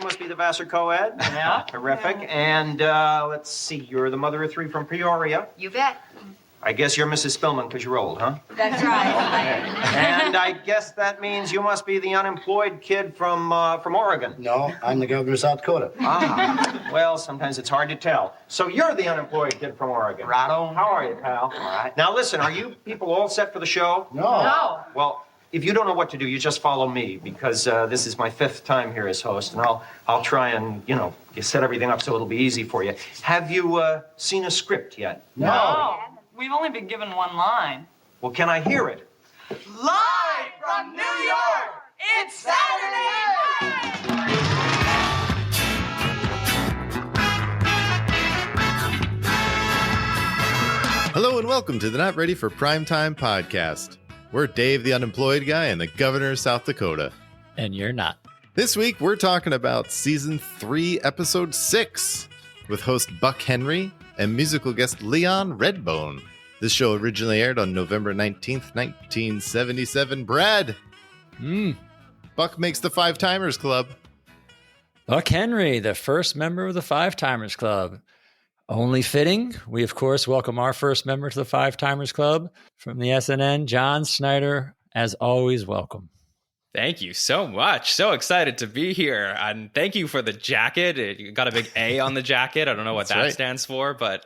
must be the Vassar co-ed. Yeah. Terrific. Yeah. And let's see, you're the mother of three from Peoria. You bet. I guess you're Mrs. Spillman because you're old, huh? That's right. And I guess that means you must be the unemployed kid from Oregon. No, I'm the governor of South Dakota. Ah, well, sometimes it's hard to tell. So you're the unemployed kid from Oregon. Right on. How are you, pal? All right. Now listen, are you people all set for the show? No. Well, if you don't know what to do, you just follow me because this is my 5th time here as host, and I'll try and set everything up so it'll be easy for you. Have you seen a script yet? No. We've only been given one line. Well, can I hear it? Live from New York, it's Saturday night! Hello and welcome to the Not Ready for Primetime podcast. We're Dave, the unemployed guy, and the governor of South Dakota. And you're not. This week, we're talking about Season 3, Episode 6, with host Buck Henry and musical guest Leon Redbone. This show originally aired on November 19th, 1977. Brad! Buck makes the Five Timers Club. Buck Henry, the first member of the Five Timers Club. Only fitting, we of course welcome our first member to the Five Timers Club from the SNN, John Schneider. As always, welcome. Thank you so much. So excited to be here. And thank you for the jacket. You got a big A on the jacket. I don't know what that stands for, but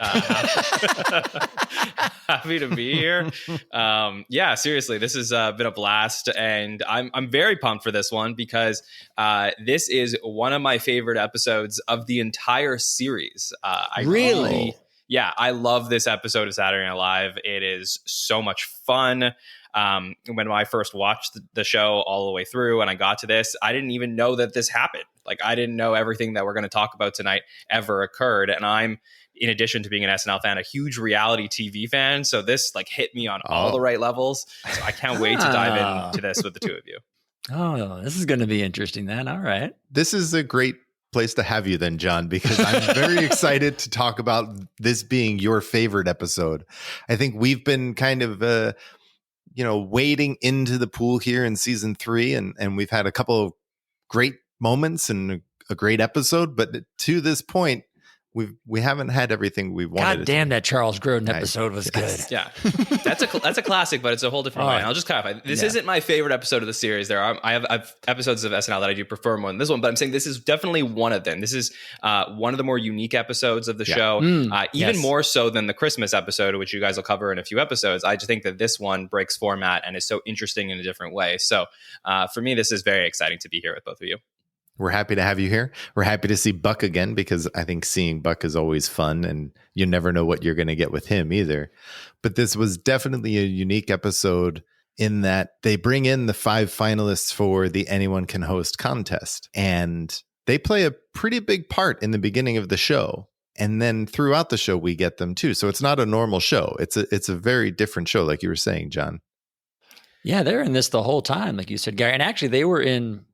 happy to be here. Yeah, seriously, this has been a blast. And I'm very pumped for this one because this is one of my favorite episodes of the entire series. Really? Yeah, I love this episode of Saturday Night Live. It is so much fun. When I first watched the show all the way through and I got to this, I didn't even know that this happened. Like, I didn't know everything that we're going to talk about tonight ever occurred. And I'm, in addition to being an SNL fan, a huge reality TV fan. So this hit me on all the right levels. So I can't wait to dive into this with the two of you. Oh, this is going to be interesting then. All right. This is a great place to have you then, John, because I'm very excited to talk about this being your favorite episode. I think we've been kind of wading into the pool here in season 3, and we've had a couple of great moments and a great episode, but to this point, we haven't had everything we wanted. God damn, that Charles Grodin episode was good. Yeah, that's a classic, but it's a whole different one. I'll just clarify. This isn't my favorite episode of the series. I have episodes of SNL that I do prefer more than this one, but I'm saying this is definitely one of them. This is one of the more unique episodes of the show, even more so than the Christmas episode, which you guys will cover in a few episodes. I just think that this one breaks format and is so interesting in a different way. So for me, this is very exciting to be here with both of you. We're happy to have you here. We're happy to see Buck again because I think seeing Buck is always fun and you never know what you're going to get with him either. But this was definitely a unique episode in that they bring in the 5 finalists for the Anyone Can Host contest. And they play a pretty big part in the beginning of the show. And then throughout the show, we get them too. So it's not a normal show. It's a very different show, like you were saying, John. Yeah, they're in this the whole time, like you said, Gary. And actually, they were in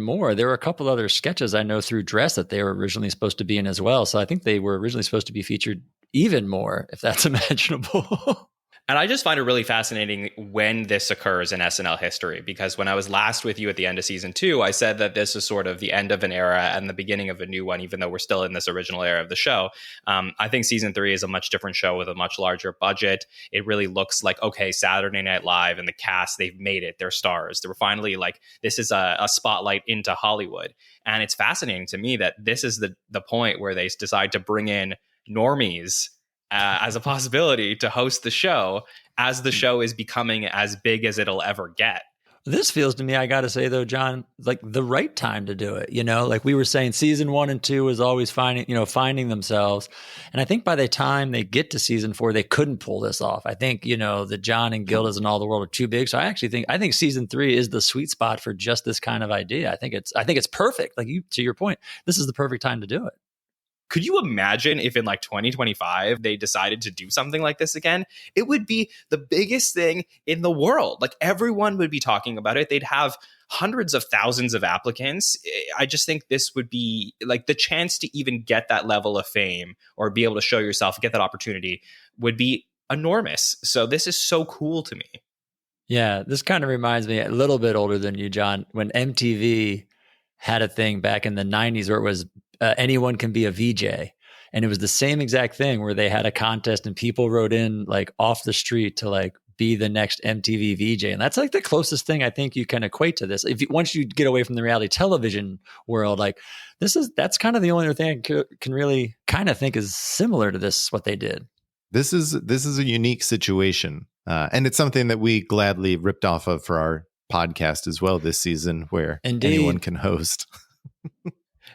more. There were a couple other sketches I know through Dress that they were originally supposed to be in as well. So I think they were originally supposed to be featured even more, if that's imaginable. And I just find it really fascinating when this occurs in SNL history, because when I was last with you at the end of season 2, I said that this is sort of the end of an era and the beginning of a new one, even though we're still in this original era of the show. I think season 3 is a much different show with a much larger budget. It really looks like, okay, Saturday Night Live and the cast, they've made it. They're stars. They were finally this is a spotlight into Hollywood. And it's fascinating to me that this is the point where they decide to bring in normies as a possibility to host the show as the show is becoming as big as it'll ever get. This feels to me, I got to say though, John, like the right time to do it. Like we were saying, season 1 and 2 was always finding themselves. And I think by the time they get to season 4, they couldn't pull this off. I think, the John and Gildas and all the world are too big. So I think season 3 is the sweet spot for just this kind of idea. I think it's perfect. Like to your point, this is the perfect time to do it. Could you imagine if in 2025 they decided to do something like this again? It would be the biggest thing in the world. Everyone would be talking about it. They'd have hundreds of thousands of applicants. I just think this would be the chance to even get that level of fame or be able to show yourself, get that opportunity would be enormous. So this is so cool to me. Yeah, this kind of reminds me a little bit older than you, John, when MTV had a thing back in the 90s where it was anyone can be a VJ. And it was the same exact thing where they had a contest and people wrote in like off the street to like be the next MTV VJ. And that's like the closest thing I think you can equate to this. Once you get away from the reality television world, like that's kind of the only thing I can really kind of think is similar to this, what they did. This is a unique situation. And it's something that we gladly ripped off of for our podcast as well this season, where anyone can host.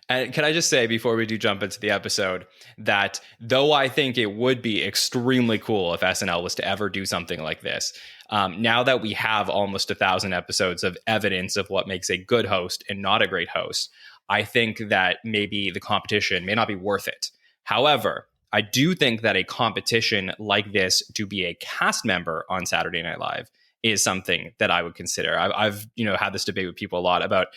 And can I just say, before we do jump into the episode, that though I think it would be extremely cool if SNL was to ever do something like this, now that we have almost 1,000 episodes of evidence of what makes a good host and not a great host, I think that maybe the competition may not be worth it. However, I do think that a competition like this to be a cast member on Saturday Night Live is something that I would consider. I've had this debate with people a lot about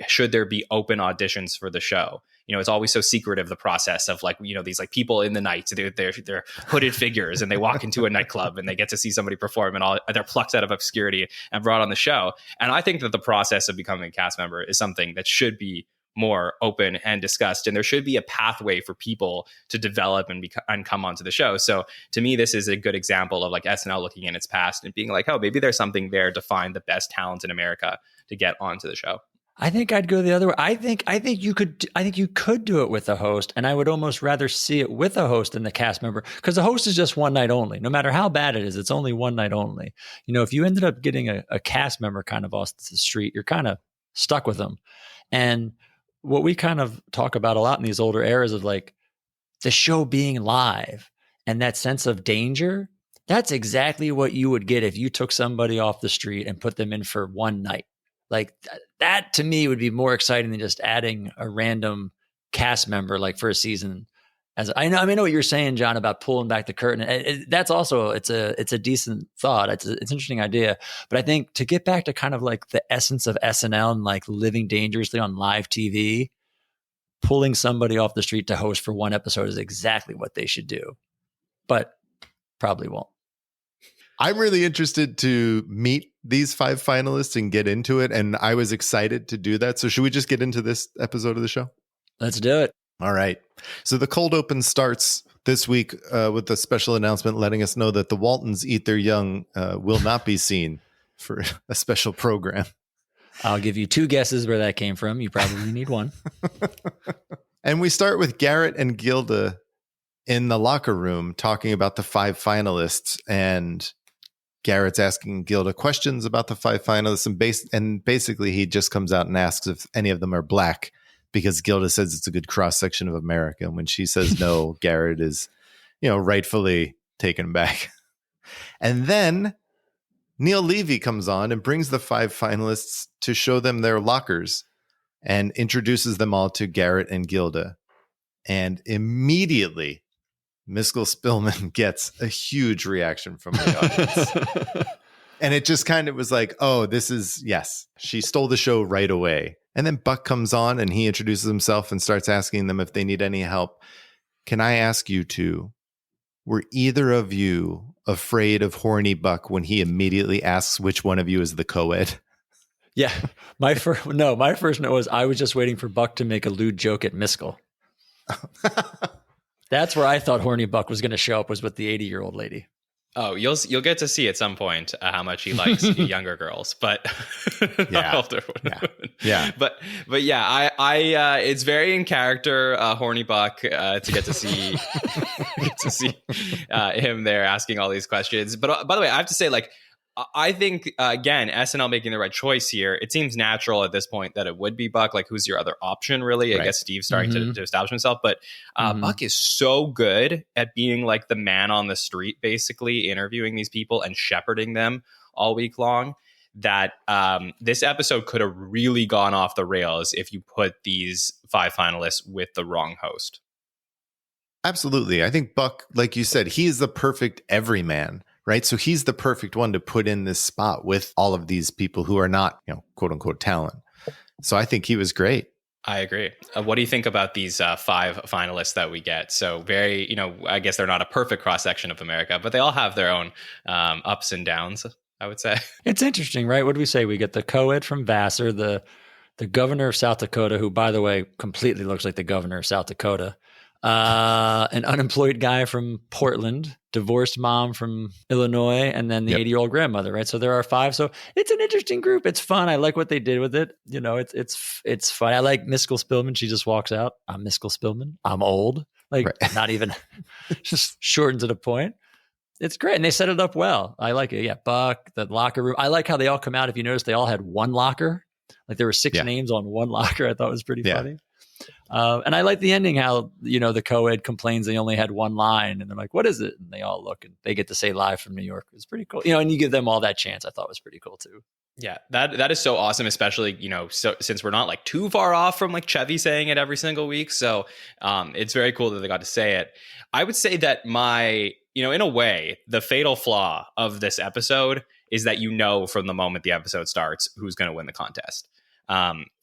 should there be open auditions for the show. It's always so secretive, the process of like, these like people in the night, they're hooded figures and they walk into a nightclub and they get to see somebody perform and they're plucked out of obscurity and brought on the show. And I think that the process of becoming a cast member is something that should be more open and discussed, and there should be a pathway for people to develop and come onto the show. So to me, this is a good example of like SNL looking in its past and being like, oh, maybe there's something there to find the best talent in America to get onto the show. I think I'd go the other way. I think you could do it with a host, and I would almost rather see it with a host than the cast member, because the host is just one night only. No matter how bad it is, it's only one night only. If you ended up getting a cast member kind of off the street, you're kind of stuck with them. And what we kind of talk about a lot in these older eras of like the show being live and that sense of danger, that's exactly what you would get if you took somebody off the street and put them in for one night. Like that to me would be more exciting than just adding a random cast member like for a season. As I know what you're saying, John, about pulling back the curtain. That's also it's a decent thought. It's an interesting idea. But I think to get back to kind of like the essence of SNL and like living dangerously on live TV, pulling somebody off the street to host for one episode is exactly what they should do. But probably won't. I'm really interested to meet these 5 finalists and get into it. And I was excited to do that. So should we just get into this episode of the show? Let's do it. All right. So the cold open starts this week with a special announcement letting us know that the Waltons Eat Their Young will not be seen for a special program. I'll give you 2 guesses where that came from. You probably need one. And we start with Garrett and Gilda in the locker room talking about the 5 finalists. And Garrett's asking Gilda questions about the 5 finalists. And basically he just comes out and asks if any of them are black, because Gilda says it's a good cross section of America. And when she says no, Garrett is, rightfully taken back. And then Neil Levy comes on and brings the 5 finalists to show them their lockers and introduces them all to Garrett and Gilda. And immediately, Miskell Spillman gets a huge reaction from the audience. And it just kind of was like, oh, yes, she stole the show right away. And then Buck comes on and he introduces himself and starts asking them if they need any help. Can I ask you two, were either of you afraid of horny Buck when he immediately asks which one of you is the co-ed? Yeah. My first note was I was just waiting for Buck to make a lewd joke at Miskell. That's where I thought horny Buck was going to show up, was with the 80-year-old lady. Oh, you'll get to see at some point how much he likes younger girls, but not older women. Yeah. But yeah, I it's very in character, horny Buck, to get to see him there asking all these questions. But by the way, I have to say, like, I think again, SNL making the right choice here. It seems natural at this point that it would be Buck. Like, who's your other option, really? Right. I guess Steve's starting to establish himself, but Buck is so good at being like the man on the street, basically interviewing these people and shepherding them all week long, that this episode could have really gone off the rails if you put these 5 finalists with the wrong host. Absolutely. I think Buck, like you said, he is the perfect everyman. Right. So he's the perfect one to put in this spot with all of these people who are not, quote unquote, talent. So I think he was great. I agree. What do you think about these 5 finalists that we get? So very, I guess they're not a perfect cross section of America, but they all have their own ups and downs, I would say. It's interesting, right? What do we say? We get the co-ed from Vassar, the the governor of South Dakota, who, by the way, completely looks like the governor of South Dakota, an unemployed guy from Portland, divorced mom from Illinois, and then the 80-year-old grandmother, right? So there are 5. So it's an interesting group. It's fun. I like what they did with it. You know, it's fun. I like Miskell Spillman. She just walks out. I'm Miskell Spillman. I'm old. Like, not even, just shortens it a point. It's great. And they set it up well. I like it. Yeah. Buck, the locker room. I like how they all come out. If you notice, they all had one locker. Like there were 6 names on one locker. I thought it was pretty funny. And I like the ending, how, you know, the co-ed complains they only had one line and they're like, what is it? And they all look and they get to say live from New York. It's pretty cool. You know, and you give them all that chance. I thought was pretty cool too. Yeah, that is so awesome, especially, you know, so since we're not like too far off from like Chevy saying it every single week. So it's very cool that they got to say it. I would say that you know, in a way, the fatal flaw of this episode is that, you know, from the moment the episode starts, who's going to win the contest.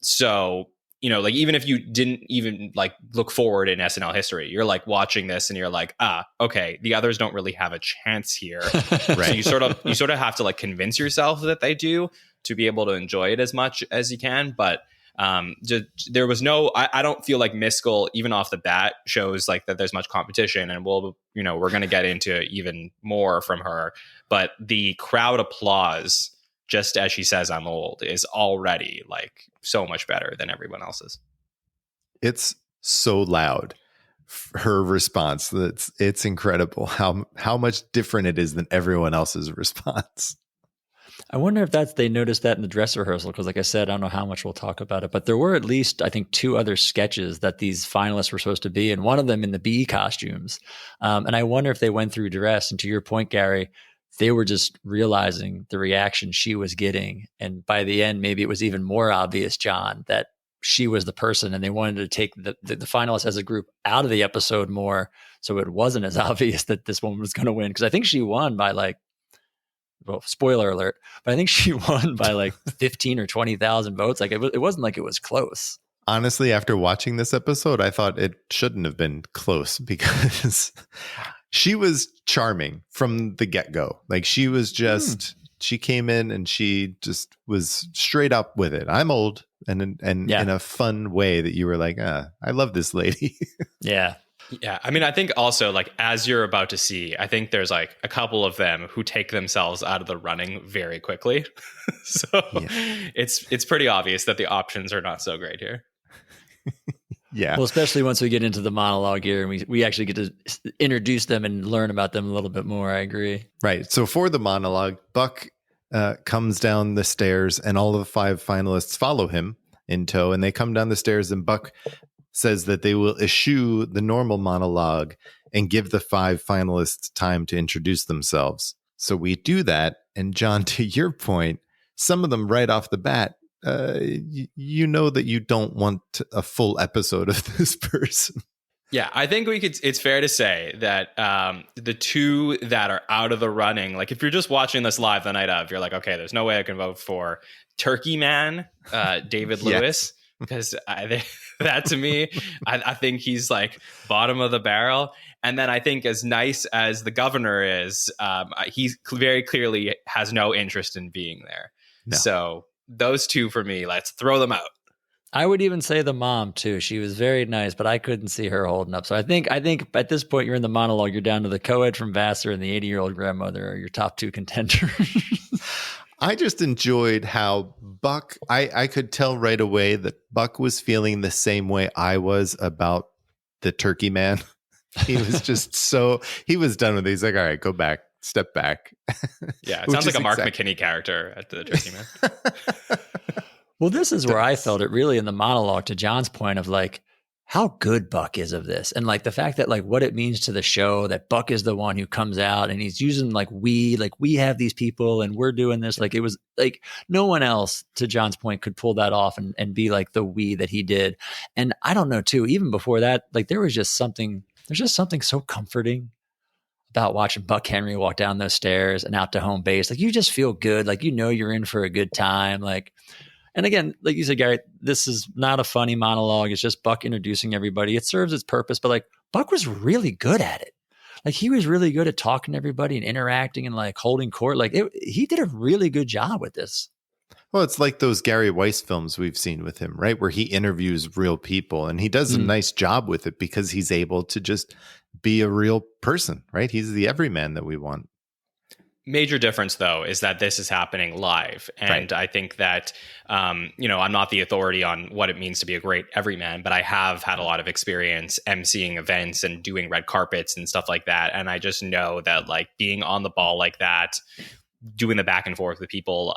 So, you know, like even if you didn't even like look forward in SNL history, you're like watching this and you're like, okay, the others don't really have a chance here. Right. So you sort of have to like convince yourself that they do to be able to enjoy it as much as you can. But there was I don't feel like Miskell, even off the bat, shows like that there's much competition, and we're going to get into even more from her. But the crowd applause, just as she says I'm old, is already like so much better than everyone else's. It's so loud. Her response, it's incredible how much different it is than everyone else's response. I wonder if they noticed that in the dress rehearsal, because like I said, I don't know how much we'll talk about it, but there were at least, I think, 2 other sketches that these finalists were supposed to be in, one of them in the BE costumes. And I wonder if they went through dress. And to your point, Gary, they were just realizing the reaction she was getting. And by the end, maybe it was even more obvious, John, that she was the person, and they wanted to take the finalists as a group out of the episode more, so it wasn't as obvious that this woman was going to win. Because I think she won by like, well, spoiler alert, but I think she won by like 15 or 20,000 votes. Like it wasn't like it was close. Honestly, after watching this episode, I thought it shouldn't have been close because she was charming from the get-go. Like she was just, she came in and she just was straight up with it. I'm old, and in a fun way that you were like, I love this lady. Yeah. Yeah. I mean, I think also, like, as you're about to see, I think there's like a couple of them who take themselves out of the running very quickly. So it's pretty obvious that the options are not so great here. Yeah. Well, especially once we get into the monologue here and we actually get to introduce them and learn about them a little bit more. I agree. Right. So for the monologue, Buck comes down the stairs and all of the 5 finalists follow him in tow, and they come down the stairs, and Buck says that they will eschew the normal monologue and give the 5 finalists time to introduce themselves. So we do that. And John, to your point, some of them right off the bat, you know that you don't want a full episode of this person. Yeah, I think it's fair to say that the 2 that are out of the running, like if you're just watching this live the night of, you're like, okay, there's no way I can vote for Turkey Man, David Lewis, because that to me, I think he's like bottom of the barrel. And then I think as nice as the governor is, he very clearly has no interest in being there. No. So those 2 for me, let's throw them out. I would even say the mom too. She was very nice, but I couldn't see her holding up. So I think at this point you're in the monologue, you're down to the co-ed from Vassar and the 80-year-old grandmother are your top 2 contenders. I just enjoyed how Buck, I could tell right away that Buck was feeling the same way I was about the Turkey Man. He was just he was done with it. He's like, all right, go back, step back. Yeah, it sounds like a Mark McKinney character at the Turkey Man. Well, this is where I felt it really in the monologue, to John's point of like how good Buck is of this. And like the fact that like what it means to the show that Buck is the one who comes out and he's using like we have these people and we're doing this. Like it was like no one else, to John's point, could pull that off and be like the we that he did. And I don't know too, even before that, like there's just something so comforting about watching Buck Henry walk down those stairs and out to home base. Like you just feel good. Like, you know, you're in for a good time. Like, and again, like you said, Gary, this is not a funny monologue. It's just Buck introducing everybody. It serves its purpose, but like Buck was really good at it. Like he was really good at talking to everybody and interacting and like holding court. Like he did a really good job with this. Well, it's like those Gary Weiss films we've seen with him, right? Where he interviews real people and he does a nice job with it because he's able to just be a real person, right? He's the everyman that we want. Major difference, though, is that this is happening live. And I think that, I'm not the authority on what it means to be a great everyman, but I have had a lot of experience emceeing events and doing red carpets and stuff like that. And I just know that like being on the ball like that, doing the back and forth with people,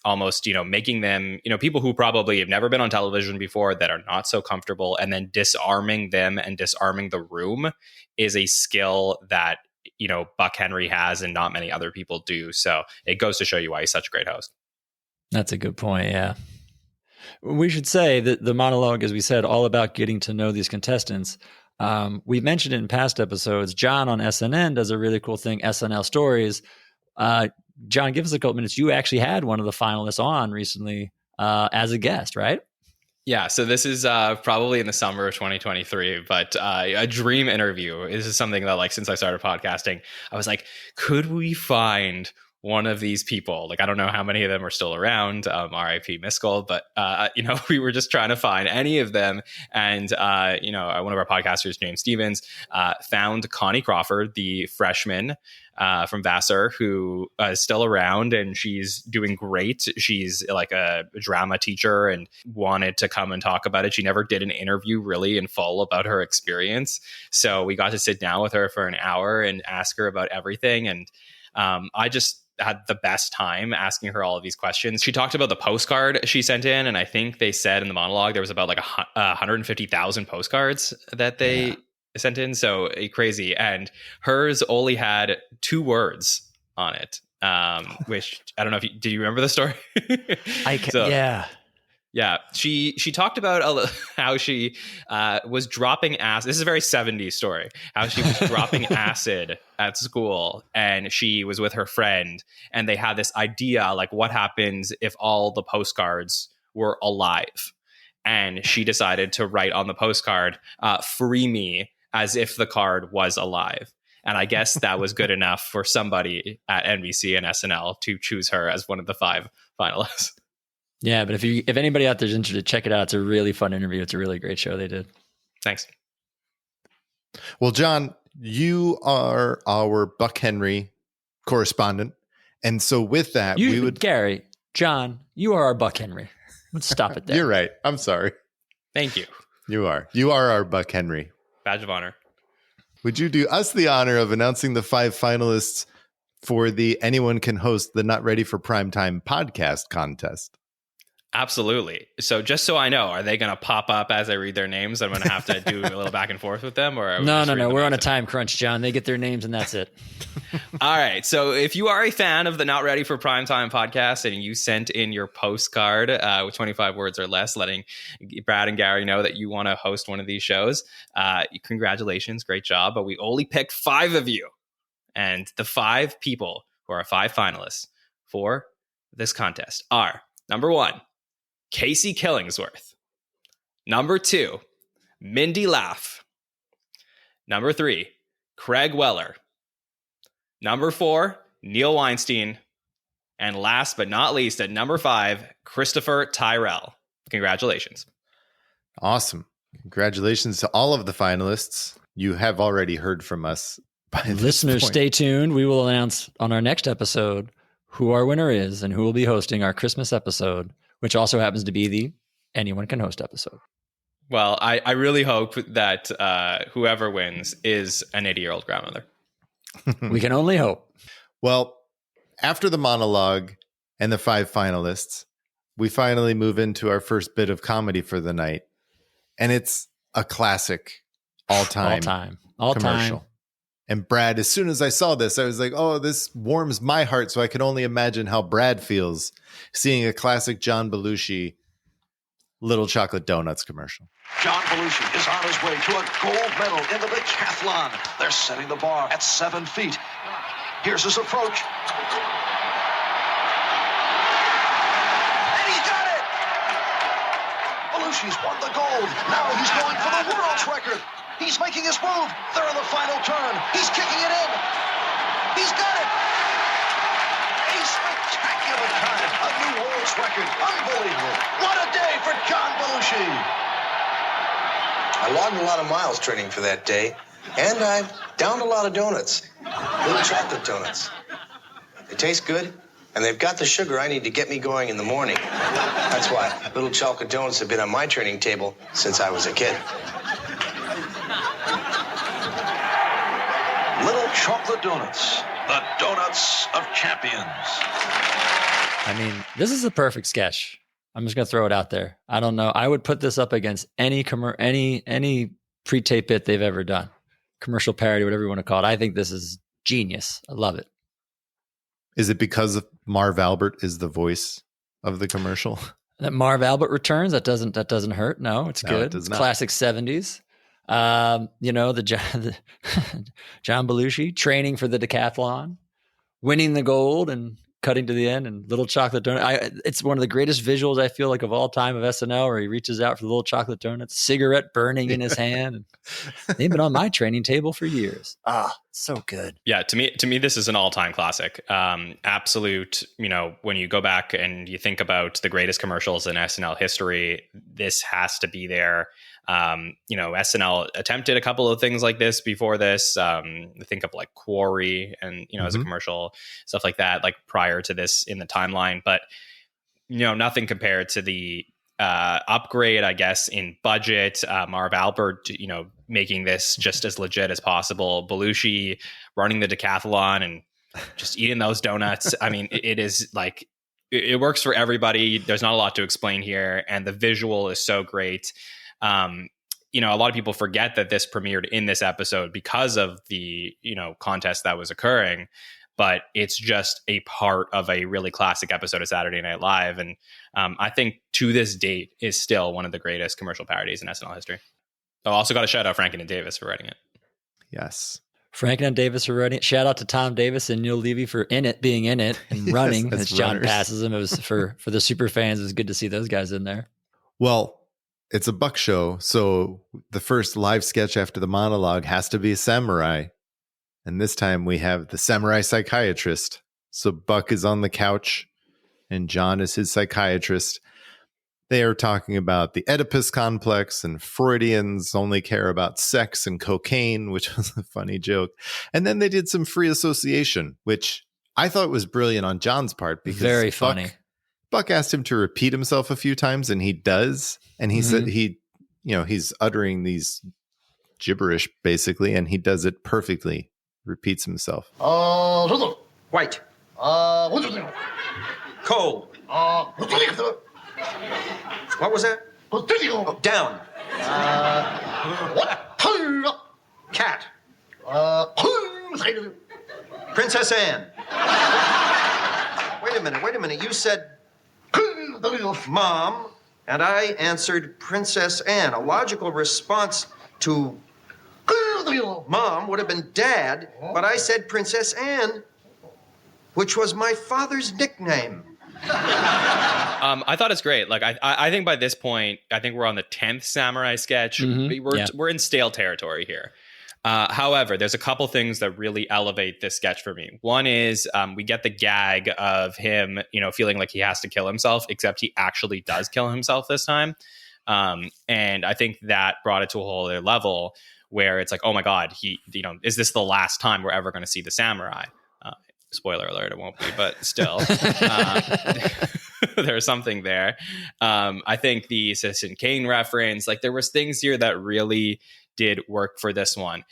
almost, making them, people who probably have never been on television before that are not so comfortable, and then disarming them and disarming the room is a skill that Buck Henry has and not many other people do. So it goes to show you why he's such a great host. That's a good point. Yeah. We should say that the monologue, as we said, all about getting to know these contestants. We mentioned it in past episodes. John on SNN does a really cool thing, SNL Stories. John, give us a couple minutes. You actually had one of the finalists on recently as a guest, right? Yeah, so this is probably in the summer of 2023, but a dream interview. This is something that, like, since I started podcasting, I was like, could we find one of these people? Like, I don't know how many of them are still around, RIP Miskell, but, we were just trying to find any of them. And, one of our podcasters, James Stevens, found Connie Crawford, the freshman from Vassar, who is still around, and she's doing great. She's like a drama teacher and wanted to come and talk about it. She never did an interview really in full about her experience. So we got to sit down with her for an hour and ask her about everything. And I just had the best time asking her all of these questions. She talked about the postcard she sent in, and I think they said in the monologue there was about like 150,000 postcards that they sent in. So crazy. And hers only had 2 words on it, which I don't know if do you remember the story? Yeah. She talked about how she was dropping acid. This is a very 70s story. How she was dropping acid at school, and she was with her friend, and they had this idea, like, what happens if all the postcards were alive? And she decided to write on the postcard, "Free me," as if the card was alive. And I guess that was good enough for somebody at NBC and SNL to choose her as one of the 5 finalists. Yeah, but if anybody out there is interested, check it out. It's a really fun interview. It's a really great show they did. Thanks. Well, John, you are our Buck Henry correspondent. And so with that, Gary, John, you are our Buck Henry. Let's stop it there. You're right. I'm sorry. Thank you. You are our Buck Henry. Badge of honor. Would you do us the honor of announcing the 5 finalists for the Anyone Can Host the Not Ready for Primetime podcast contest? Absolutely. So just so I know, are they going to pop up as I read their names? I'm going to have to do a little back and forth with them? Or No. We're on a time crunch, John. They get their names and that's it. All right. So if you are a fan of the Not Ready for Primetime podcast and you sent in your postcard with 25 words or less, letting Brad and Gary know that you want to host one of these shows, congratulations. Great job. But we only picked 5 of you. And the 5 people who are 5 finalists for this contest are, number 1, Casey Killingsworth. Number 2, Mindy Laff. Number 3, Craig Weller. Number 4, Neil Weinstein. And last but not least, at number 5, Christopher Tyrell. Congratulations. Awesome. Congratulations to all of the finalists. You have already heard from us. Listeners, stay tuned. We will announce on our next episode who our winner is and who will be hosting our Christmas episode, which also happens to be the Anyone Can Host episode. Well, I really hope that whoever wins is an 80-year-old grandmother. We can only hope. Well, after the monologue and the 5 finalists, we finally move into our first bit of comedy for the night. And it's a classic all-time commercial. And Brad, as soon as I saw this, I was like, oh, this warms my heart. So I can only imagine how Brad feels seeing a classic John Belushi Little Chocolate Donuts commercial. John Belushi is on his way to a gold medal in the decathlon. They're setting the bar at 7 feet. Here's his approach. And he got it! Belushi's won the gold. Now he's going for the world's record. He's making his move. They're in the final turn. He's kicking it in. He's got it. A spectacular time. A new world's record. Unbelievable. What a day for John Belushi. I logged a lot of miles training for that day, and I downed a lot of donuts. Little chocolate donuts. They taste good, and they've got the sugar I need to get me going in the morning. That's why little chocolate donuts have been on my training table since I was a kid. Little chocolate donuts. The donuts of champions. I mean, this is a perfect sketch. I'm just going to throw it out there. I don't know. I would put this up against any pre-tape bit they've ever done. Commercial parody, whatever you want to call it. I think this is genius. I love it. Is it because of Marv Albert is the voice of the commercial? That Marv Albert returns, that doesn't hurt. No, it's good. It does It's not. classic 70s. The John Belushi training for the decathlon, winning the gold and cutting to the end, and little chocolate donut. It's one of the greatest visuals I feel like of all time of SNL, where he reaches out for the little chocolate donuts, cigarette burning in his hand. And they've been on my training table for years. So good. Yeah, to me, this is an all-time classic. Absolute. When you go back and you think about the greatest commercials in SNL history, this has to be there. SNL attempted a couple of things like this before this. Think of like Quarry and, as a commercial, stuff like that, like prior to this in the timeline. But, nothing compared to the upgrade, I guess, in budget. Marv Albert, making this just as legit as possible. Belushi running the decathlon and just eating those donuts. I mean, it is like, it works for everybody. There's not a lot to explain here. And the visual is so great. A lot of people forget that this premiered in this episode because of the, contest that was occurring, but it's just a part of a really classic episode of Saturday Night Live. And I think to this date is still one of the greatest commercial parodies in SNL history. I also got to shout out Franken and Davis for writing it. Yes. Franken and Davis are writing it. Shout out to Tom Davis and Neil Levy for being in it and running Yes, as John runners. passes him. It was for the super fans. It was good to see those guys in there. Well, it's a Buck show, so the first live sketch after the monologue has to be a samurai. And this time we have the samurai psychiatrist. So Buck is on the couch and John is his psychiatrist. They are talking about the Oedipus complex, and Freudians only care about sex and cocaine, which was a funny joke. And then they did some free association, which I thought was brilliant on John's part because Very funny. Buck asked him to repeat himself a few times, and he does. And he said he's uttering these gibberish basically, and he does it perfectly. Repeats himself. White. Cold. What was that? Oh, down. Cat. Princess Anne. Wait a minute. You said Mom, and I answered Princess Anne. A logical response to Mom would have been Dad, but I said Princess Anne, which was my father's nickname. I thought it's great. Like I think by this point, I think we're on the 10th samurai sketch. We're in stale territory here. However, there's a couple things that really elevate this sketch for me. One is we get the gag of him, feeling like he has to kill himself, except he actually does kill himself this time. And I think that brought it to a whole other level where it's like, oh my God, is this the last time we're ever going to see the samurai? Spoiler alert, it won't be, but still, there's something there. I think the Citizen Kane reference, like there was things here that really did work for this one.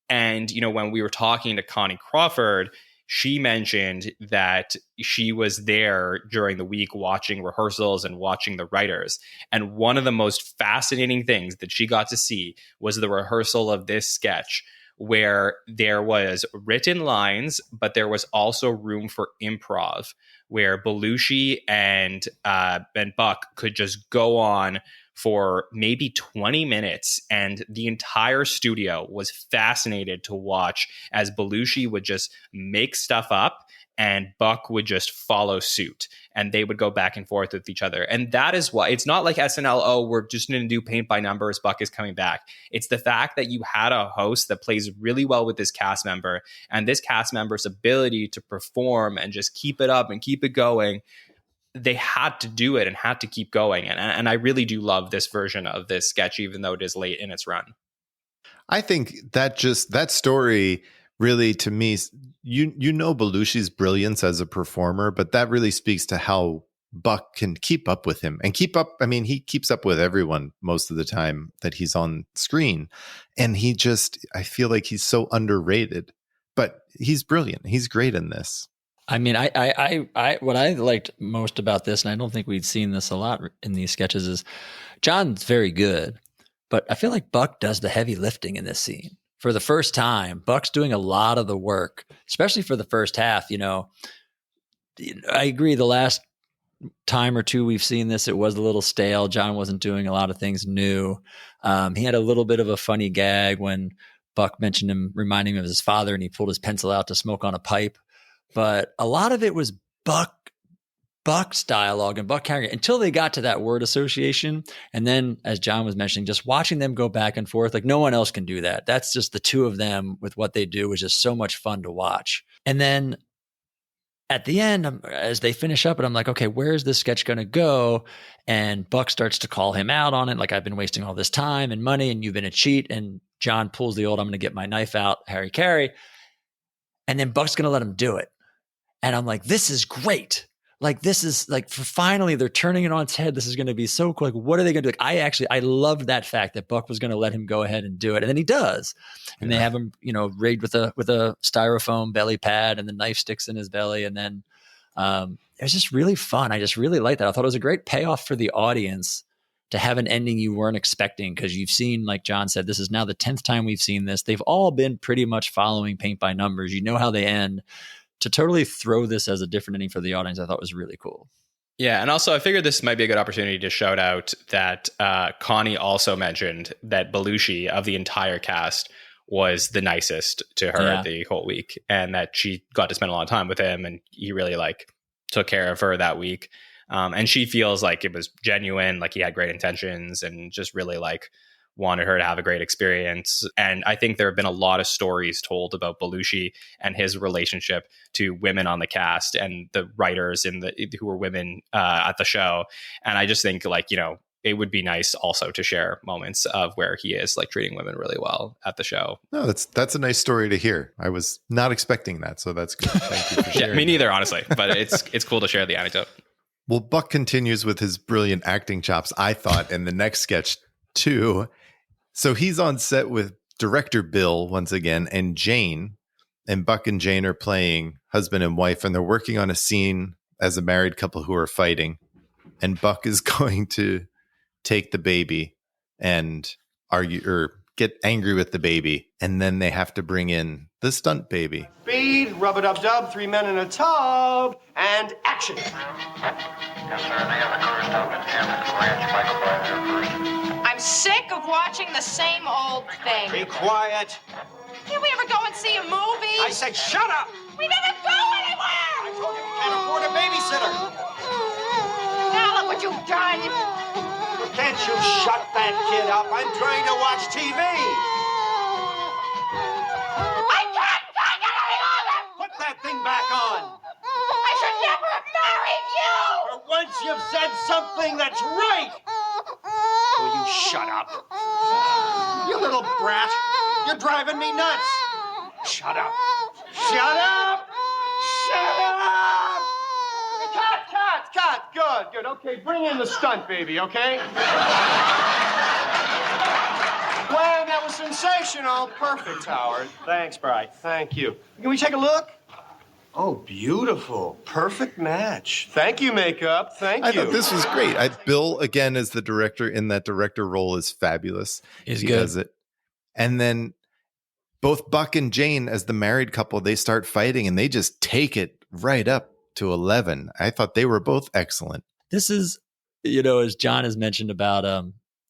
And, when we were talking to Connie Crawford, she mentioned that she was there during the week watching rehearsals and watching the writers. And one of the most fascinating things that she got to see was the rehearsal of this sketch, where there was written lines, but there was also room for improv, where Belushi and Buck could just go on for maybe 20 minutes, and the entire studio was fascinated to watch as Belushi would just make stuff up and Buck would just follow suit, and they would go back and forth with each other. And that is why it's not like SNL, oh, we're just going to do paint by numbers, Buck is coming back. It's the fact that you had a host that plays really well with this cast member, and this cast member's ability to perform and just keep it up and keep it going they had to do it and had to keep going. And I really do love this version of this sketch, even though it is late in its run. I think that story really, to me, you know Belushi's brilliance as a performer, but that really speaks to how Buck can keep up with him and keep up. I mean, he keeps up with everyone most of the time that he's on screen. And I feel like he's so underrated, but he's brilliant. He's great in this. I mean, I what I liked most about this, and I don't think we'd seen this a lot in these sketches, is John's very good, but I feel like Buck does the heavy lifting in this scene. For the first time, Buck's doing a lot of the work, especially for the first half. I agree. The last time or two we've seen this, it was a little stale. John wasn't doing a lot of things new. He had a little bit of a funny gag when Buck mentioned him, reminding him of his father, and he pulled his pencil out to smoke on a pipe. But a lot of it was Buck's dialogue and Buck carrying it until they got to that word association. And then, as John was mentioning, just watching them go back and forth, like no one else can do that. That's just the two of them with what they do is just so much fun to watch. And then at the end, as they finish up, and I'm like, okay, where's this sketch going to go? And Buck starts to call him out on it. Like, I've been wasting all this time and money and you've been a cheat. And John pulls the old, I'm going to get my knife out, Harry Carey. And then Buck's going to let him do it. And I'm like, this is great. Like, this is like, finally, they're turning it on its head. This is going to be so cool. Like, what are they going to do? Like, I loved that fact that Buck was going to let him go ahead and do it. And then he does. And they have him, rigged with a styrofoam belly pad, and the knife sticks in his belly. And then it was just really fun. I just really liked that. I thought it was a great payoff for the audience to have an ending you weren't expecting, because you've seen, like John said, this is now the 10th time we've seen this. They've all been pretty much following paint by numbers. You know how they end. To totally throw this as a different ending for the audience, I thought was really cool. Yeah, and also I figured this might be a good opportunity to shout out that Connie also mentioned that Belushi, of the entire cast, was the nicest to her the whole week, and that she got to spend a lot of time with him, and he really took care of her that week. And she feels like it was genuine, like he had great intentions and just really wanted her to have a great experience. And I think there have been a lot of stories told about Belushi and his relationship to women on the cast and the writers who were women at the show. And I just think it would be nice also to share moments of where he is treating women really well at the show. No, that's a nice story to hear. I was not expecting that, so that's good. Thank you for sharing. Yeah, me neither, honestly, but it's cool to share the anecdote. Well, Buck continues with his brilliant acting chops, I thought, in the next sketch too. So he's on set with director Bill once again, and Jane, and Buck and Jane are playing husband and wife, and they're working on a scene as a married couple who are fighting. And Buck is going to take the baby and argue or get angry with the baby. And then they have to bring in the stunt baby. Speed, rub-a-dub-dub, 3 men in a tub, and action. Yes, sir. They have a car stop at Hammond Ranch. Michael Bryant here first. I'm sick of watching the same old thing. Be quiet. Can we ever go and see a movie? I said shut up! We never go anywhere! I told you we can't afford a babysitter. Now look what you've done. Can't you shut that kid up? I'm trying to watch TV. I can't take it any longer! Put that thing back on. I should never have married you! For once you've said something that's right. Will you shut up? You little brat. You're driving me nuts. Shut up. Shut up. Shut up. Cut. Good. Okay, bring in the stunt baby, okay? Well, that was sensational. Perfect, Howard. Thanks, Bri. Thank you. Can we take a look? Oh, beautiful. Perfect match. Thank you, makeup. Thank you. I thought this was great. Bill, again, as the director in that director role, is fabulous. He's He good. does it. And then both Buck and Jane, as the married couple, they start fighting and they just take it right up to 11. I thought they were both excellent. This is, as John has mentioned about,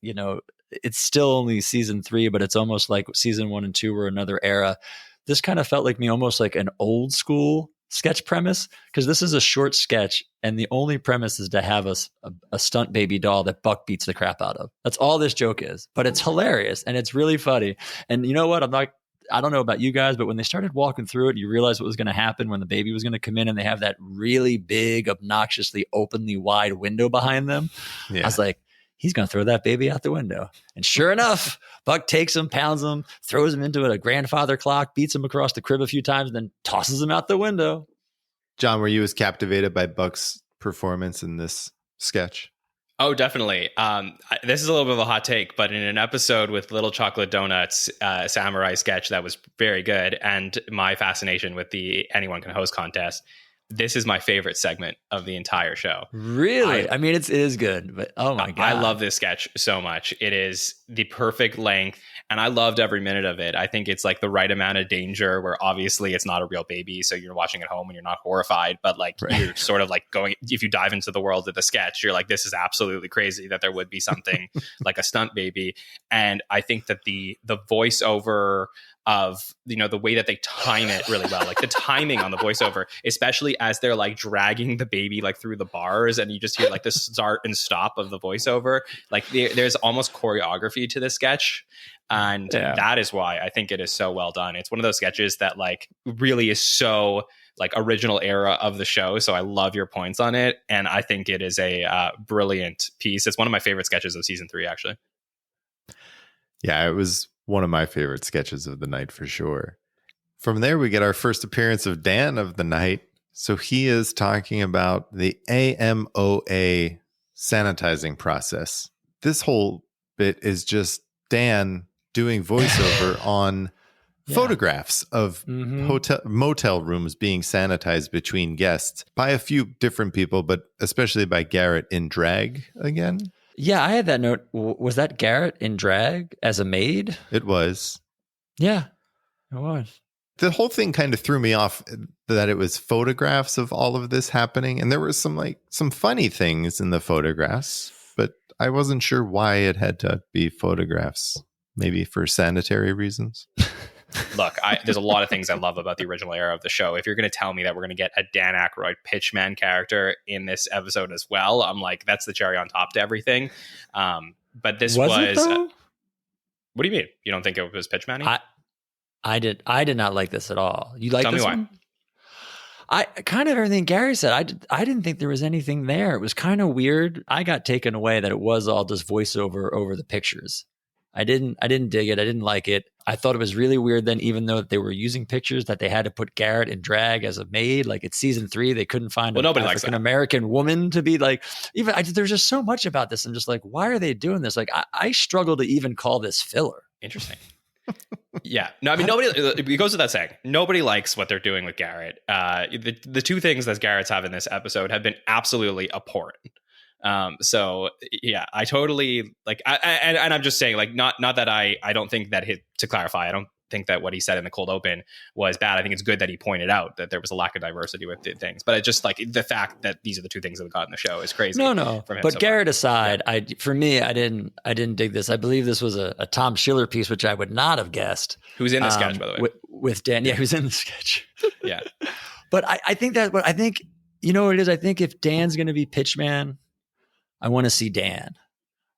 it's still only season 3, but it's almost like season 1 and 2 were another era. This kind of felt like me almost like an old school sketch premise, because this is a short sketch and the only premise is to have a stunt baby doll that Buck beats the crap out of. That's all this joke is, but it's hilarious and it's really funny. And you know what? I don't know about you guys, but when they started walking through it, you realize what was going to happen when the baby was going to come in, and they have that really big, obnoxiously openly wide window behind them. Yeah. I was like, he's going to throw that baby out the window. And sure enough, Buck takes him, pounds him, throws him into a grandfather clock, beats him across the crib a few times, and then tosses him out the window. John, were you as captivated by Buck's performance in this sketch? Oh, definitely. This is a little bit of a hot take, but in an episode with Little Chocolate Donuts, samurai sketch that was very good, and my fascination with the Anyone Can Host contest, this is my favorite segment of the entire show. Really? I mean, it is good, but oh my God. I love this sketch so much. It is the perfect length, and I loved every minute of it. I think it's like the right amount of danger where obviously it's not a real baby, so you're watching at home and you're not horrified, but like you're sort of like going, if you dive into the world of the sketch, you're like, this is absolutely crazy that there would be something like a stunt baby. And I think that the voiceover of, you know, the way that they time it really well, like the timing on the voiceover, especially as they're like dragging the baby like through the bars, and you just hear like the start and stop of the voiceover, like there's almost choreography to this sketch. And that is why I think it is so well done. It's one of those sketches that like really is so like original era of the show. So I love your points on it. And I think it is a brilliant piece. It's one of my favorite sketches of season 3, actually. Yeah, it was one of my favorite sketches of the night for sure. From there, we get our first appearance of Dan of the night. So he is talking about the AMOA sanitizing process. This whole bit is just Dan doing voiceover on photographs of motel rooms being sanitized between guests by a few different people, but especially by Garrett in drag again. Yeah, I had that note. Was that Garrett in drag as a maid? It was. Yeah, it was. The whole thing kind of threw me off that it was photographs of all of this happening. And there were some funny things in the photographs, but I wasn't sure why it had to be photographs. Maybe for sanitary reasons. Look, there's a lot of things I love about the original era of the show. If you're going to tell me that we're going to get a Dan Aykroyd pitchman character in this episode as well, I'm like, that's the cherry on top to everything. But this was what do you mean? You don't think it was pitchman-y? I did not like this at all. You like this one? Why. I kind of everything Gary said. I didn't think there was anything there. It was kind of weird. I got taken away that it was all just voiceover over the pictures. I didn't dig it. I didn't like it. I thought it was really weird then, even though they were using pictures, that they had to put Garrett in drag as a maid. Like it's season 3, they couldn't find an African American woman to be like, there's just so much about this. I'm just like, why are they doing this? Like I struggle to even call this filler. Interesting. Yeah. No, I mean, it goes without saying, nobody likes what they're doing with Garrett. The two things that Garrett's have in this episode have been absolutely abhorrent. So yeah, I totally like, and I'm just saying, like, not that I don't think that to clarify, I don't think that what he said in the cold open was bad. I think it's good that he pointed out that there was a lack of diversity with things, but it's just like the fact that these are the two things that we got in the show is crazy. No. But Garrett aside, I didn't dig this. I believe this was a Tom Schiller piece, which I would not have guessed. Who's in the sketch, by the way? With Dan. Yeah, who's in the sketch. Yeah. But I think you know what it is? I think if Dan's going to be pitchman, I want to see Dan.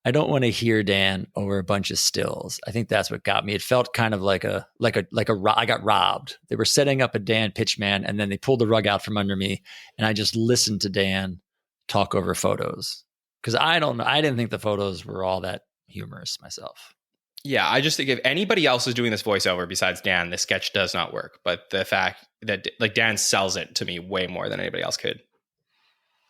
I don't want to hear Dan over a bunch of stills. I think that's what got me. It felt kind of like I got robbed. They were setting up a Dan pitchman, and then they pulled the rug out from under me, and I just listened to Dan talk over photos because I didn't think the photos were all that humorous myself. Yeah, I just think if anybody else is doing this voiceover besides Dan, this sketch does not work. But the fact that like Dan sells it to me way more than anybody else could.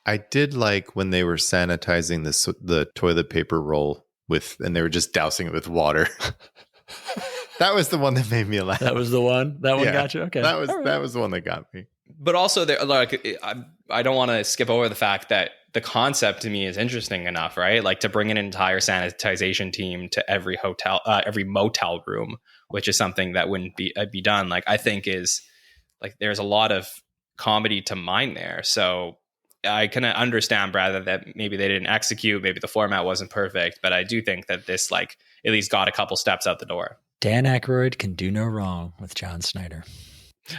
I did like when they were sanitizing the toilet paper roll and they were just dousing it with water. That was the one that made me laugh. That was the one? That one got you? Okay. That was the one that got me. But also, I don't want to skip over the fact that the concept to me is interesting enough, right? Like to bring an entire sanitization team to every hotel, every motel room, which is something that wouldn't be done. Like I think is like there's a lot of comedy to mine there. So I kind of understand, Brad, that maybe they didn't execute, maybe the format wasn't perfect, but I do think that this like at least got a couple steps out the door. Dan Aykroyd can do no wrong with John Schneider.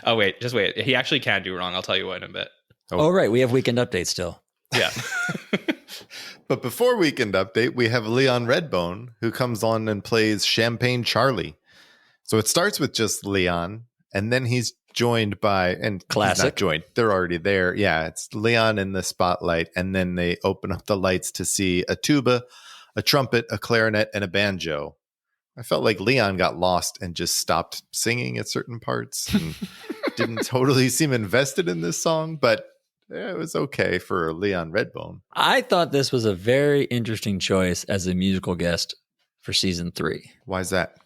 Oh, wait, just wait. He actually can do wrong. I'll tell you what in a bit. Oh, right. We have Weekend Update still. Yeah. But before Weekend Update, we have Leon Redbone, who comes on and plays Champagne Charlie. So it starts with just Leon, and then he's joined by, and he's Classic. not joined, they're already there. Yeah, it's Leon in the spotlight, and then they open up the lights to see a tuba, a trumpet, a clarinet, and a banjo. I felt like Leon got lost and just stopped singing at certain parts and didn't totally seem invested in this song, but it was okay for Leon Redbone. I thought this was a very interesting choice as a musical guest for season 3. Why is that?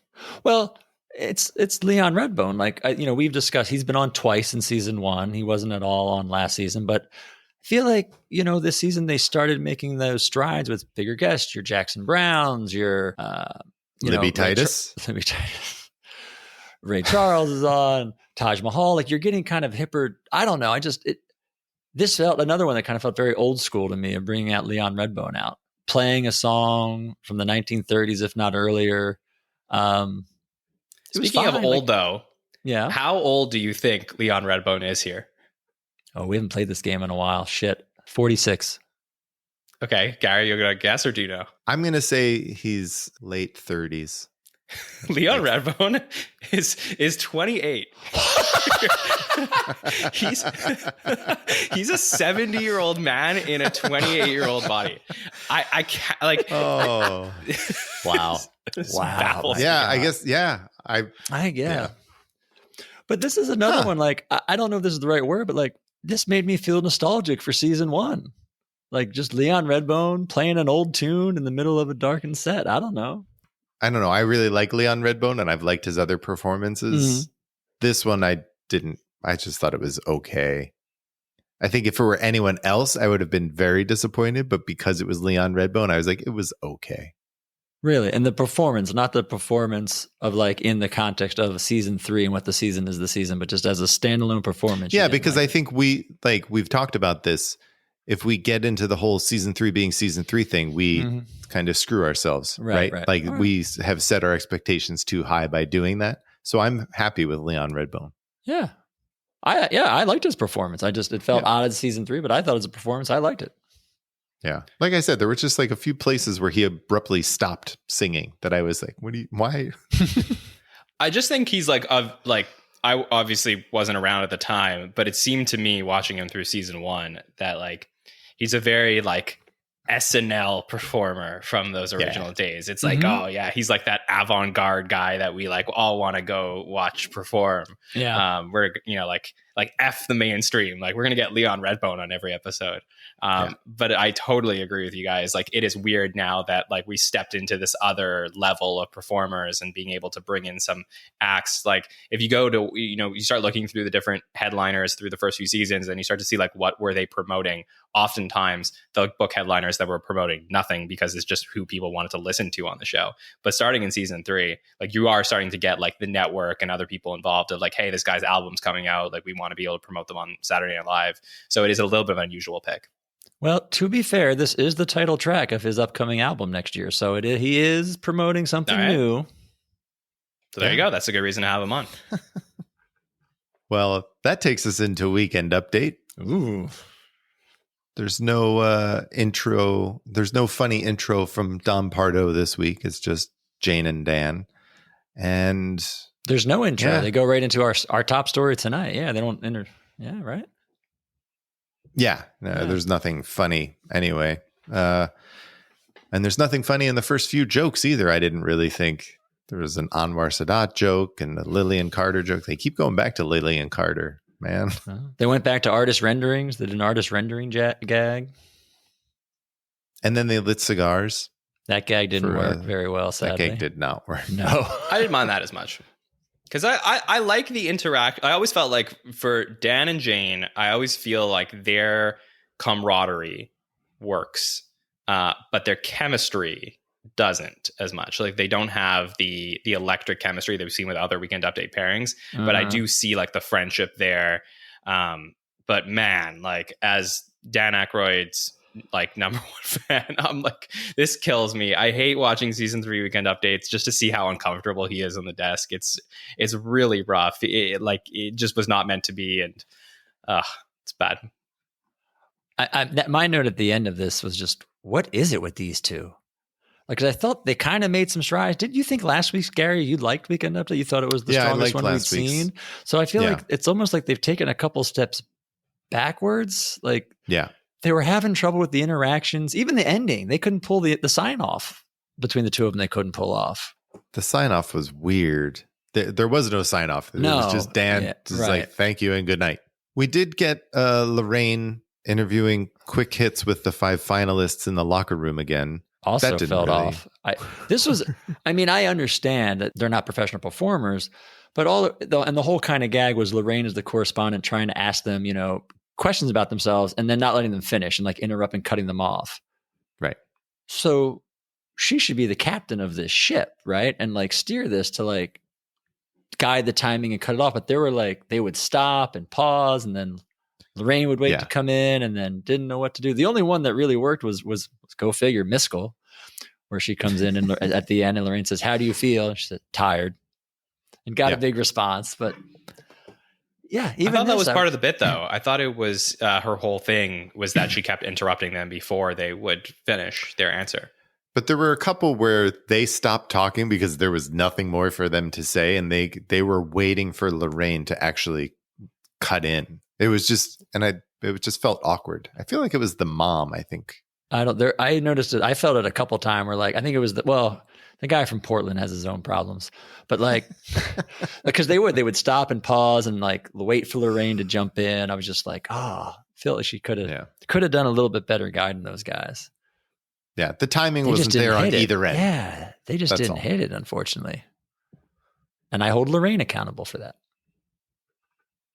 Well, it's Leon Redbone. Like, we've discussed, he's been on twice in season 1. He wasn't at all on last season, but I feel like, this season they started making those strides with bigger guests, your Jackson Browns, your, Libby Titus. Libby Titus. Ray Charles is on, Taj Mahal. Like, you're getting kind of hipper. I don't know. This felt another one that kind of felt very old school to me of bringing out Leon Redbone out, playing a song from the 1930s, if not earlier. Speaking of old, though, yeah. How old do you think Leon Redbone is here? Oh, we haven't played this game in a while. Shit. 46. Okay. Gary, you're going to guess, or do you know? I'm going to say he's late 30s. Leon Redbone is 28. he's a 70-year-old man in a 28-year-old body. I can't, like. Oh, wow. Wow. Yeah, I guess. Yeah, yeah. But this is another one. Like, I don't know if this is the right word, but like, this made me feel nostalgic for season 1. Like, just Leon Redbone playing an old tune in the middle of a darkened set. I don't know. I really like Leon Redbone, and I've liked his other performances. Mm-hmm. This one I didn't. I just thought it was okay. I think if it were anyone else, I would have been very disappointed. But because it was Leon Redbone, I was like, it was okay. Really? And the performance, not the performance of like in the context of season 3 and what the season is the season, but just as a standalone performance. Yeah, because I think we've talked about this. If we get into the whole season 3 being season 3 thing, we kind of screw ourselves, right? Like we have set our expectations too high by doing that. So I'm happy with Leon Redbone. Yeah. I liked his performance. It felt odd in season 3, but I thought as a performance, I liked it. Yeah. Like I said, there were just like a few places where he abruptly stopped singing that I was like, why? I just think he's like, I obviously wasn't around at the time, but it seemed to me watching him through season 1 that like, he's a very like SNL performer from those original days. It's like, oh yeah, he's like that avant-garde guy that we like all want to go watch perform. Yeah. We're, like F the mainstream. Like we're going to get Leon Redbone on every episode. But I totally agree with you guys. Like it is weird now that like we stepped into this other level of performers and being able to bring in some acts. Like if you go to, you start looking through the different headliners through the first few seasons and you start to see like what were they promoting. Oftentimes the book headliners that were promoting nothing because it's just who people wanted to listen to on the show. But starting in season 3, like you are starting to get like the network and other people involved of like, hey, this guy's album's coming out. Like we want to be able to promote them on Saturday Night Live. So it is a little bit of an unusual pick. Well, to be fair, this is the title track of his upcoming album next year. So he is promoting something new. So there you go. That's a good reason to have him on. Well, that takes us into Weekend Update. Ooh. There's no intro. There's no funny intro from Don Pardo this week. It's just Jane and Dan. And there's no intro. Yeah. They go right into our top story tonight. Yeah, they don't enter. Yeah, right. Yeah, there's nothing funny anyway. And there's nothing funny in the first few jokes either. I didn't really think there was an Anwar Sadat joke and a Lillian Carter joke. They keep going back to Lillian Carter, man. They went back to artist renderings. They did an artist rendering gag. And then they lit cigars. That gag didn't work very well, sadly. That gag did not work. No. I didn't mind that as much. Because I like the interact. I always felt like for Dan and Jane, I always feel like their camaraderie works, but their chemistry doesn't as much. Like they don't have the electric chemistry that we've seen with other Weekend Update pairings. But I do see like the friendship there. But man, like as Dan Aykroyd's like number 1 fan, I'm like, this kills me. I hate watching season 3 Weekend Updates just to see how uncomfortable he is on the desk. It's really rough. It just was not meant to be, and it's bad. My note at the end of this was just, what is it with these two? Because I thought they kind of made some strides. Did you think last week's, Gary, you liked Weekend Update? You thought it was the strongest one we'd seen? So I feel like it's almost like they've taken a couple steps backwards. Like they were having trouble with the interactions. Even the ending, they couldn't pull the sign-off between the two of them. They couldn't pull off. The sign-off was weird. There was no sign-off. It was just Dan like, thank you and good night. We did get Lorraine interviewing quick hits with the 5 finalists in the locker room again. Also felt off. I understand that they're not professional performers, but the whole kind of gag was Lorraine as the correspondent trying to ask them, questions about themselves and then not letting them finish and like interrupting, cutting them off. Right. So she should be the captain of this ship, right? And like steer this to like guide the timing and cut it off. But they were like, they would stop and pause, and then Lorraine would wait to come in and then didn't know what to do. The only one that really worked was go figure, Miskell, where she comes in and at the end and Lorraine says, "How do you feel?" And she said, "Tired," and got a big response. But yeah, I thought that was part of the bit, though. I thought it was her whole thing was that she kept interrupting them before they would finish their answer. But there were a couple where they stopped talking because there was nothing more for them to say, and they were waiting for Lorraine to actually cut in. It was just, it just felt awkward. I feel like it was the mom, I think. I noticed it. I felt it a couple times where like, I think it was the guy from Portland has his own problems, but like, because they would stop and pause and like wait for Lorraine to jump in. I was just like, I feel like she could have done a little bit better guiding those guys. Yeah. The timing wasn't there on either end. Yeah. They just didn't hit it, unfortunately. And I hold Lorraine accountable for that.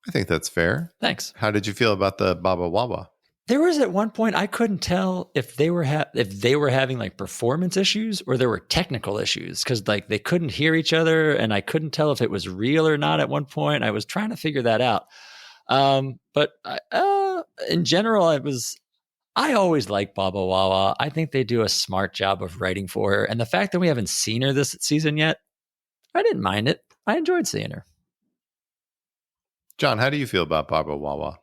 I think that's fair. Thanks. How did you feel about the Baba Wawa? There was at one point I couldn't tell if they were having like performance issues or there were technical issues because like they couldn't hear each other and I couldn't tell if it was real or not at one point. I was trying to figure that out. But in general, I always like Baba Wawa. I think they do a smart job of writing for her, and the fact that we haven't seen her this season yet, I didn't mind it. I enjoyed seeing her. John, how do you feel about Baba Wawa?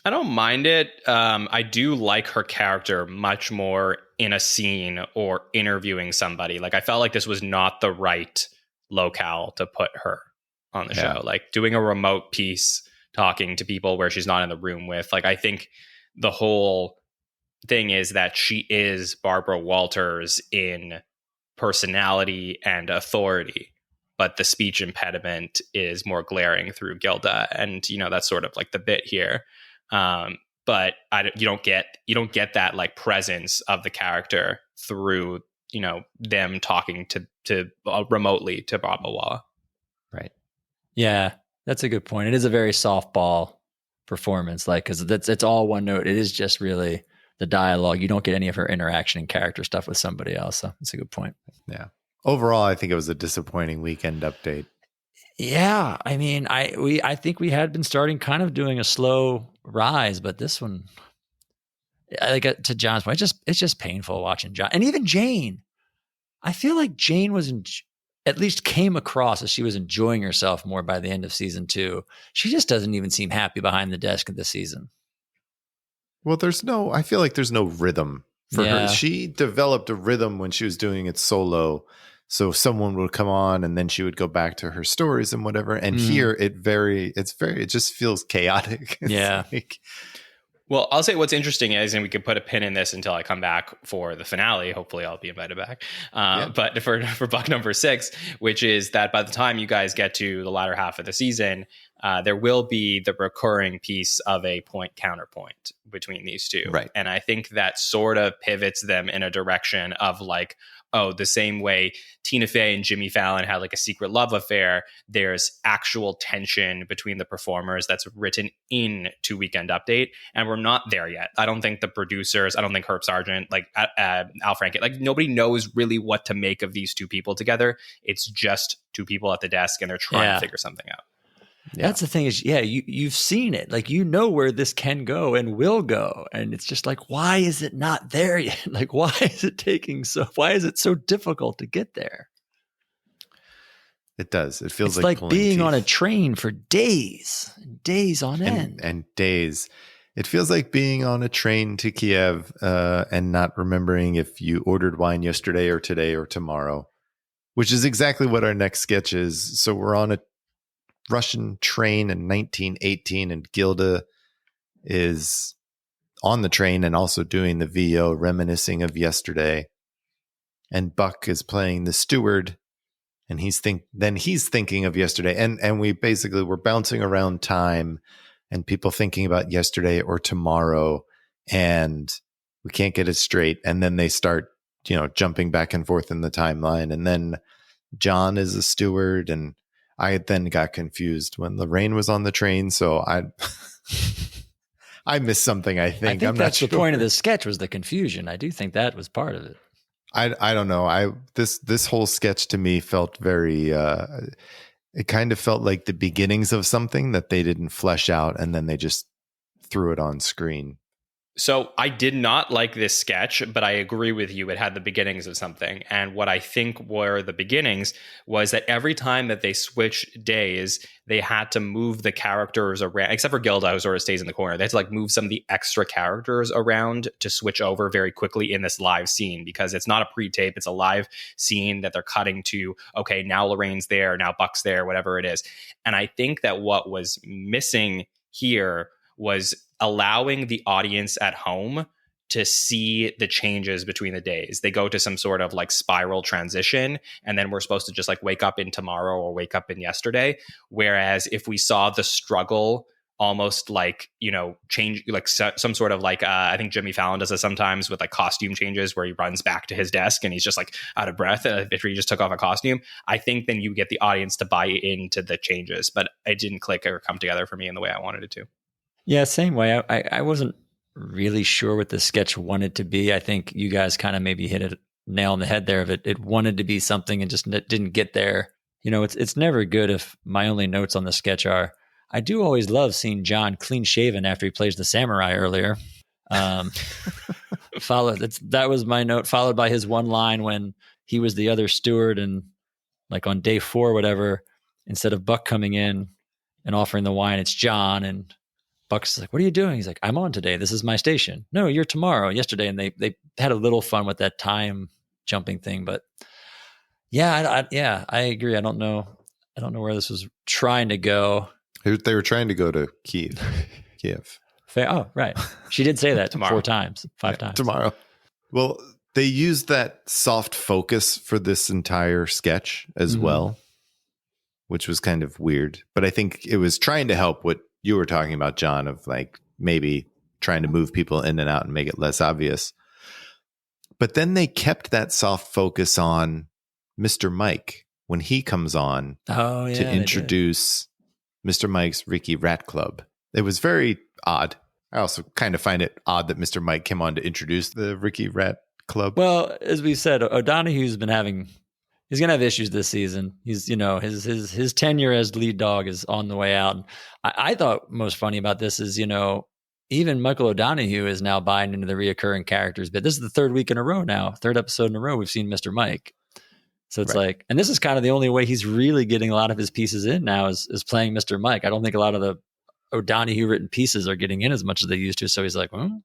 I don't mind it. I do like her character much more in a scene or interviewing somebody. Like I felt like this was not the right locale to put her on the show. Like doing a remote piece, talking to people where she's not in the room with. Like I think the whole thing is that she is Barbara Walters in personality and authority. But the speech impediment is more glaring through Gilda, and that's sort of like the bit here. But you don't get that like presence of the character through them talking to remotely to Baba Wawa. Right. Yeah, that's a good point. It is a very softball performance, like because it's all one note. It is just really the dialogue. You don't get any of her interaction and character stuff with somebody else. So it's a good point. Yeah. Overall, I think it was a disappointing Weekend Update. Yeah, I mean, I think we had been starting kind of doing a slow rise, but this one, like to John's point, it's just painful watching John and even Jane. I feel like Jane at least came across as she was enjoying herself more by the end of season 2. She just doesn't even seem happy behind the desk this season. Well, I feel like there's no rhythm for her. She developed a rhythm when she was doing it solo. So someone would come on and then she would go back to her stories and whatever. And here it just feels chaotic. Well, I'll say what's interesting is, and we could put a pin in this until I come back for the finale. Hopefully I'll be invited back. But for buck number 6, which is that by the time you guys get to the latter half of the season, there will be the recurring piece of a point counterpoint between these two. Right. And I think that sort of pivots them in a direction of like, the same way Tina Fey and Jimmy Fallon had like a secret love affair, there's actual tension between the performers that's written into Weekend Update. And we're not there yet. I don't think the producers, I don't think Herb Sargent, like Al Franken, like nobody knows really what to make of these two people together. It's just two people at the desk and they're trying to figure something out. Yeah. That's the thing is, you've seen it. Like, where this can go and will go. And it's just like, why is it not there yet? Like, why is it so difficult to get there? It does. It feels it's like being on a train for days and days on end. And days. It feels like being on a train to Kiev and not remembering if you ordered wine yesterday or today or tomorrow, which is exactly what our next sketch is. So we're on a Russian train in 1918, and Gilda is on the train and also doing the VO, reminiscing of yesterday. And Buck is playing the steward, and he's thinking of yesterday. And we basically were bouncing around time and people thinking about yesterday or tomorrow, and we can't get it straight. And then they start, jumping back and forth in the timeline. And then John is a steward, and I then got confused when Lorraine was on the train. So I missed something, I think. I'm that's not the sure. point of this sketch was the confusion. I do think that was part of it. I don't know. This whole sketch to me felt very it kind of felt like the beginnings of something that they didn't flesh out, and then they just threw it on screen. So I did not like this sketch, but I agree with you. It had the beginnings of something. And what I think were the beginnings was that every time that they switched days, they had to move the characters around, except for Gilda, who sort of stays in the corner. They had to move some of the extra characters around to switch over very quickly in this live scene, because it's not a pre-tape. It's a live scene that they're cutting to, okay, now Lorraine's there, now Buck's there, whatever it is. And I think that what was missing here was allowing the audience at home to see the changes between the days. They go to some sort of spiral transition, and then we're supposed to just wake up in tomorrow or wake up in yesterday. Whereas if we saw the struggle almost change, some sort of I think Jimmy Fallon does it sometimes with costume changes, where he runs back to his desk and he's just out of breath after he just took off a costume. I think then you get the audience to buy into the changes, but it didn't click or come together for me in the way I wanted it to. Yeah, same way. I wasn't really sure what the sketch wanted to be. I think you guys kind of maybe hit it nail on the head there of it. It wanted to be something and just didn't get there. It's never good if my only notes on the sketch are, I do always love seeing John clean shaven after he plays the samurai earlier. That was my note, followed by his one line when he was the other steward, and on day 4, whatever, instead of Buck coming in and offering the wine, it's John, and Buck's like, what are you doing? He's like, I'm on today. This is my station. No, you're tomorrow, yesterday. And they had a little fun with that time jumping thing. But yeah, I agree. I don't know where this was trying to go. They were trying to go to Kiev. Oh, right. She did say that 5 times. Tomorrow. Well, they used that soft focus for this entire sketch as well, which was kind of weird. But I think it was trying to help what you were talking about, John, of maybe trying to move people in and out and make it less obvious. But then they kept that soft focus on Mr. Mike when he comes on to introduce Mr. Mike's Ricky Rat Club. It was very odd. I also kind of find it odd that Mr. Mike came on to introduce the Ricky Rat Club. Well, as we said, O'Donoghue's been he's going to have issues this season. He's, his tenure as lead dog is on the way out. And I thought most funny about this is, even Michael O'Donoghue is now buying into the reoccurring characters. But this is the 3rd week in a row now, 3rd episode in a row we've seen Mr. Mike. So it's and this is kind of the only way he's really getting a lot of his pieces in now is playing Mr. Mike. I don't think a lot of the O'Donoghue written pieces are getting in as much as they used to. So he's like, well,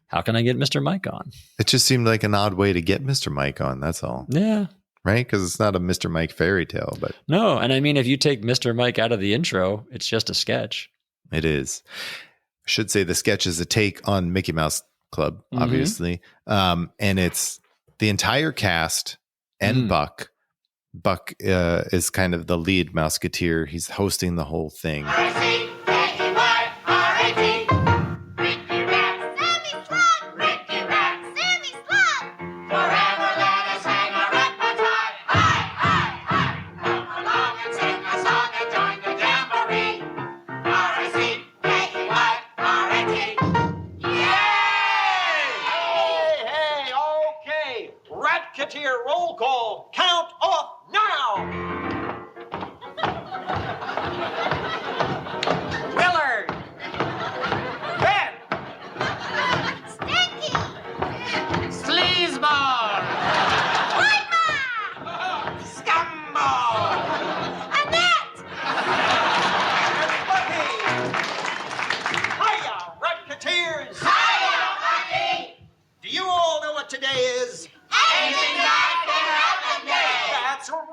how can I get Mr. Mike on? It just seemed like an odd way to get Mr. Mike on. That's all. Yeah. Right? Because it's not a Mr. Mike fairy tale, but no. And I mean, if you take Mr. Mike out of the intro, it's just a sketch. It is. I should say the sketch is a take on Mickey Mouse Club, obviously. And it's the entire cast and Buck. Buck is kind of the lead Mouseketeer. He's hosting the whole thing. Roll call. Count off now.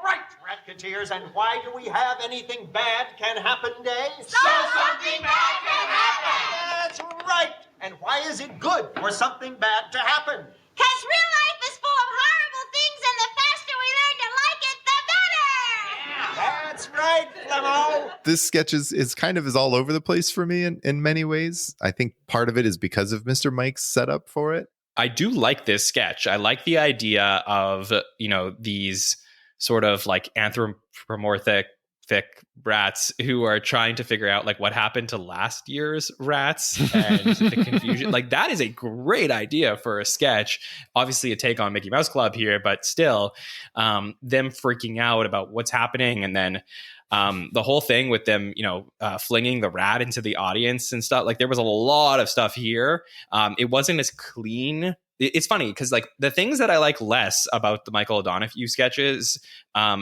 right, Ratketeers. And why do we have anything bad can happen day? So something bad can happen. That's right. And why is it good for something bad to happen? Because real life is full of horrible things, and the faster we learn to like it, the better. That's right, Flemo. This sketch is kind of is all over the place for me in many ways. I think part of it is because of Mr. Mike's setup for it. I do like this sketch. I like the idea of, these sort of like anthropomorphic rats who are trying to figure out like what happened to last year's rats and the confusion. Like that is a great idea for a sketch. Obviously a take on Mickey Mouse Club here, but still them freaking out about what's happening. And then the whole thing with them, flinging the rat into the audience and stuff. Like there was a lot of stuff here. It wasn't as clean. It's funny because like the things that I like less about the Michael O'Donoghue sketches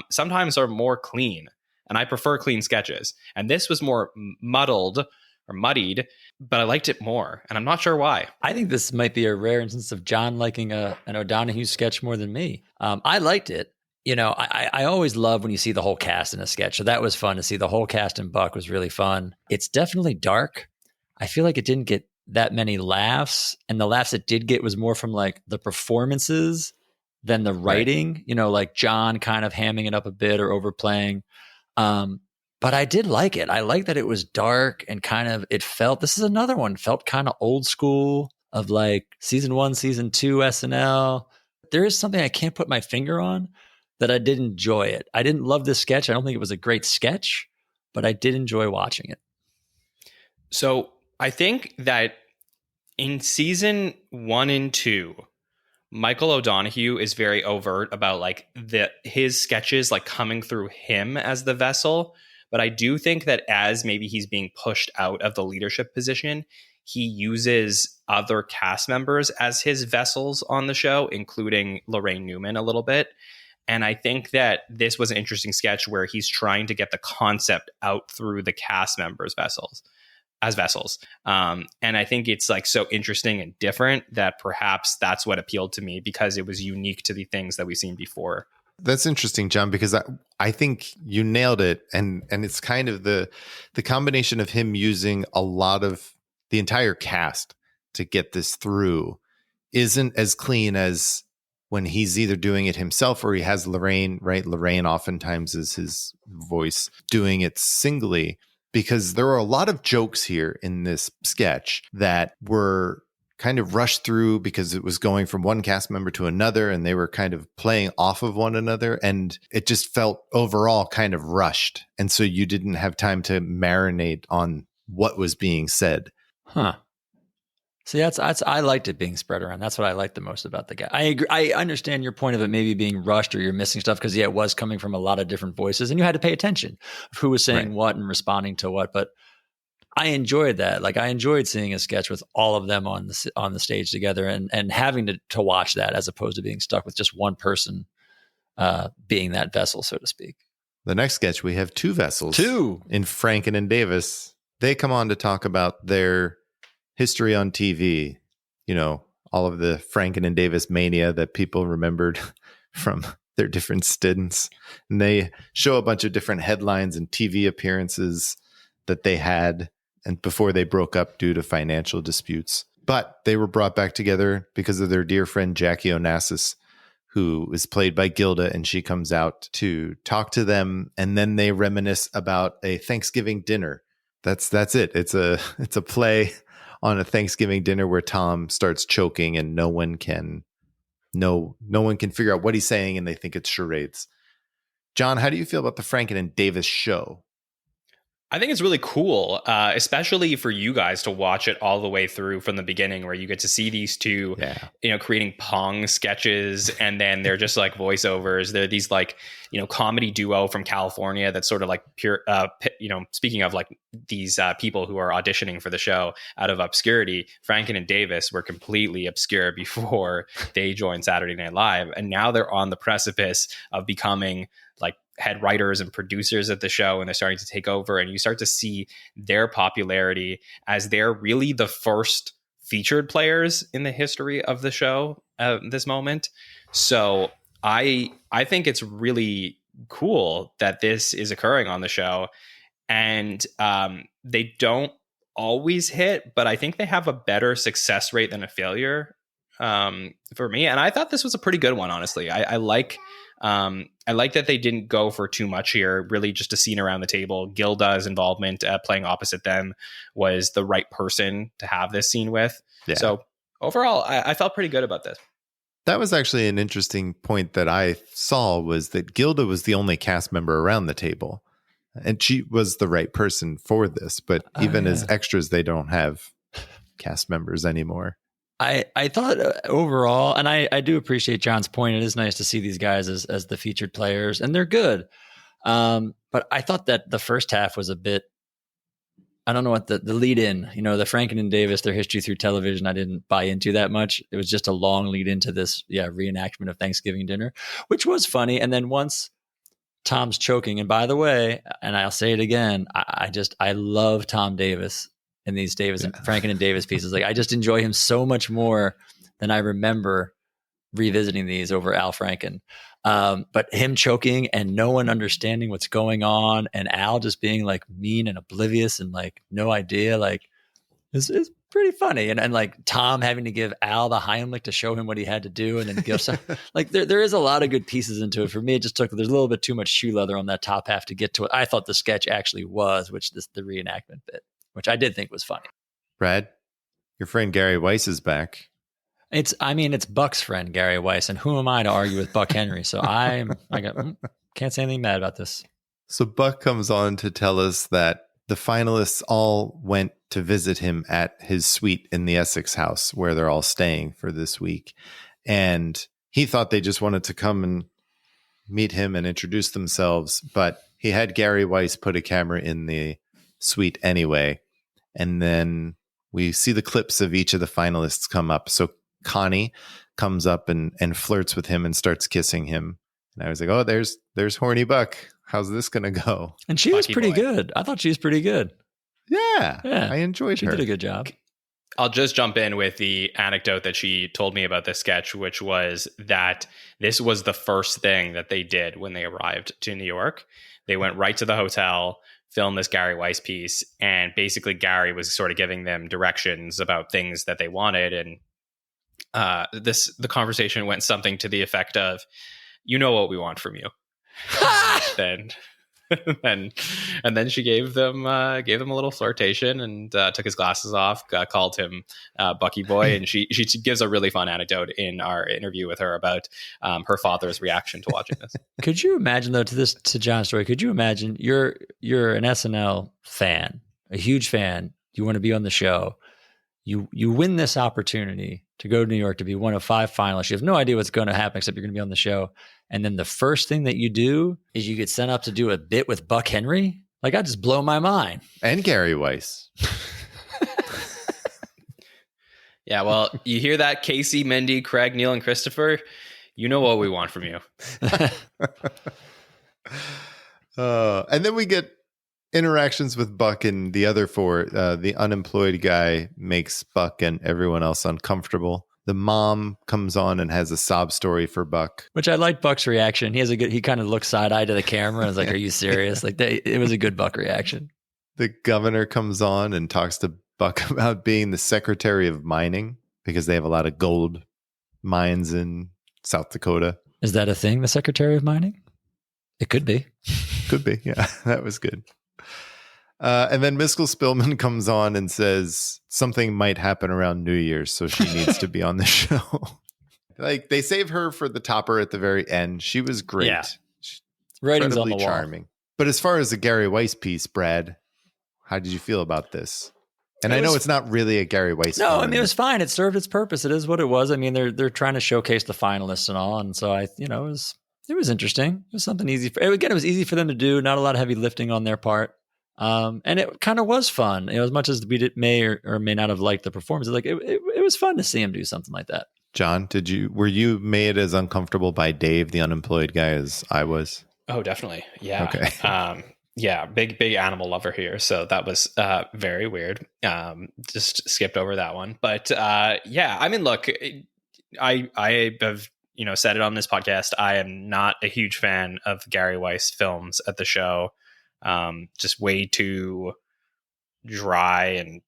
sometimes are more clean. And I prefer clean sketches. And this was more muddled or muddied, but I liked it more. And I'm not sure why. I think this might be a rare instance of John liking an O'Donoghue sketch more than me. I liked it. I always love when you see the whole cast in a sketch. So that was fun to see. The whole cast in Buck was really fun. It's definitely dark. I feel like it didn't get that many laughs. And the laughs it did get was more from like the performances than the writing, like John kind of hamming it up a bit or overplaying. But I did like it. I like that it was dark and kind of, this is another one, felt kind of old school of like season 1, season 2 SNL. There is something I can't put my finger on that I did enjoy it. I didn't love this sketch. I don't think it was a great sketch, but I did enjoy watching it. So I think that in season 1 and 2, Michael O'Donoghue is very overt about like his sketches like coming through him as the vessel. But I do think that as maybe he's being pushed out of the leadership position, he uses other cast members as his vessels on the show, including Lorraine Newman a little bit. And I think that this was an interesting sketch where he's trying to get the concept out through the cast members' vessels. And I think it's like so interesting and different that perhaps that's what appealed to me because it was unique to the things that we've seen before. That's interesting, John, because I think you nailed it. And it's kind of the combination of him using a lot of the entire cast to get this through isn't as clean as when he's either doing it himself or he has Lorraine, right? Lorraine oftentimes is his voice doing it singly. Because there are a lot of jokes here in this sketch that were kind of rushed through because it was going from one cast member to another and they were kind of playing off of one another. And it just felt overall kind of rushed. And so you didn't have time to marinate on what was being said. Huh. See, I liked it being spread around. That's what I liked the most about the guy. I agree. I understand your point of it maybe being rushed or you're missing stuff because it was coming from a lot of different voices and you had to pay attention of who was saying what and responding to what. But I enjoyed that. Like I enjoyed seeing a sketch with all of them on the stage together and having to watch that as opposed to being stuck with just one person being that vessel, so to speak. The next sketch, we have two vessels. In Franken and Davis. They come on to talk about their history on TV, all of the Franken and Davis mania that people remembered from their different stints. And they show a bunch of different headlines and TV appearances that they had and before they broke up due to financial disputes. But they were brought back together because of their dear friend Jackie Onassis, who is played by Gilda, and she comes out to talk to them. And then they reminisce about a Thanksgiving dinner. That's it. It's a play on a Thanksgiving dinner where Tom starts choking and no one can figure out what he's saying and they think it's charades. John, how do you feel about the Franken and Davis show? I think it's really cool, especially for you guys to watch it all the way through from the beginning, where you get to see these two, creating Pong sketches, and then they're just like voiceovers. They're these like, comedy duo from California that's sort of like pure, speaking of like these people who are auditioning for the show out of obscurity, Franken and Davis were completely obscure before they joined Saturday Night Live. And now they're on the precipice of becoming like head writers and producers at the show, and they're starting to take over, and you start to see their popularity as they're really the first featured players in the history of the show at this moment. So I think it's really cool that this is occurring on the show. And they don't always hit, but I think they have a better success rate than a failure for me. And I thought this was a pretty good one, honestly. I like that they didn't go for too much here. Really, just a scene around the table. Gilda's involvement, playing opposite them, was the right person to have this scene with. Yeah. So overall, I felt pretty good about this. That was actually an interesting point that I saw, was that Gilda was the only cast member around the table. And she was the right person for this. But even as extras, they don't have cast members anymore. I thought overall, and I do appreciate John's point. It is nice to see these guys as the featured players, and they're good. But I thought that the first half was a bit, I don't know what the lead in, the Franken and Davis, their history through television, I didn't buy into that much. It was just a long lead into this, reenactment of Thanksgiving dinner, which was funny. And then once Tom's choking, and by the way, and I'll say it again, I love Tom Davis in these Franken and Davis pieces. Like, I just enjoy him so much more than I remember revisiting these over Al Franken. But him choking and no one understanding what's going on, and Al just being like mean and oblivious and like no idea, like is pretty funny. And like Tom having to give Al the Heimlich to show him what he had to do, and then give like there is a lot of good pieces into it. For me, it just there's a little bit too much shoe leather on that top half to get to what I thought the sketch actually was, which is the reenactment bit, which I did think was funny. Brad, your friend Gary Weiss is back. It's Buck's friend Gary Weiss, and who am I to argue with Buck Henry? So can't say anything bad about this. So Buck comes on to tell us that the finalists all went to visit him at his suite in the Essex house where they're all staying for this week. And he thought they just wanted to come and meet him and introduce themselves, but he had Gary Weiss put a camera in the suite anyway. And then we see the clips of each of the finalists come up. So Connie comes up and flirts with him and starts kissing him. And I was like, oh, there's horny Buck. How's this going to go? And she was pretty good. I thought she was pretty good. Yeah. I enjoyed her. She did a good job. I'll just jump in with the anecdote that she told me about this sketch, which was that this was the first thing that they did when they arrived to New York. They went right to the hotel, filmed this Gary Weiss piece, and basically Gary was sort of giving them directions about things that they wanted. And the conversation went something to the effect of, you know what we want from you. and then she gave them a little flirtation and took his glasses off, called him Bucky Boy, and she gives a really fun anecdote in our interview with her about her father's reaction to watching this. Could you imagine, though, to John's story, could you imagine you're an SNL fan, a huge fan, you want to be on the show, you win this opportunity to go to New York to be one of 5 finalists. You have no idea what's going to happen except you're going to be on the show. And then the first thing that you do is you get sent up to do a bit with Buck Henry. Like, I just blow my mind. And Gary Weiss. Yeah, well, you hear that, Casey, Mindy, Craig, Neil, and Christopher? You know what we want from you. And then we get interactions with Buck and the other 4. The unemployed guy makes Buck and everyone else uncomfortable. The mom comes on and has a sob story for Buck, which I like Buck's reaction. He kind of looks side eye to the camera and is like, "Are you serious?" Like, it was a good Buck reaction. The governor comes on and talks to Buck about being the Secretary of Mining because they have a lot of gold mines in South Dakota. Is that a thing? The Secretary of Mining? It could be. Could be. Yeah, that was good. And then Miskell Spillman comes on and says something might happen around New Year's, so she needs to be on the show. Like, they save her for the topper at the very end. She was great. Yeah. Writing's on the wall. Charming. But as far as the Gary Weiss piece, Brad, how did you feel about this? And I know it's not really a Gary Weiss. No, I mean, it was fine. It served its purpose. It is what it was. I mean, they're trying to showcase the finalists and all, and so it was interesting. It was something easy. It was easy for them to do. Not a lot of heavy lifting on their part. And it kind of was fun. As much as we may or may not have liked the performance, it was fun to see him do something like that. John, were you made as uncomfortable by Dave, the unemployed guy, as I was? Oh, definitely. Yeah. Okay. Yeah. Big animal lover here. So that was very weird. Just skipped over that one. But yeah, I mean, look, I have said it on this podcast. I am not a huge fan of Gary Weiss films at the show. Just way too dry and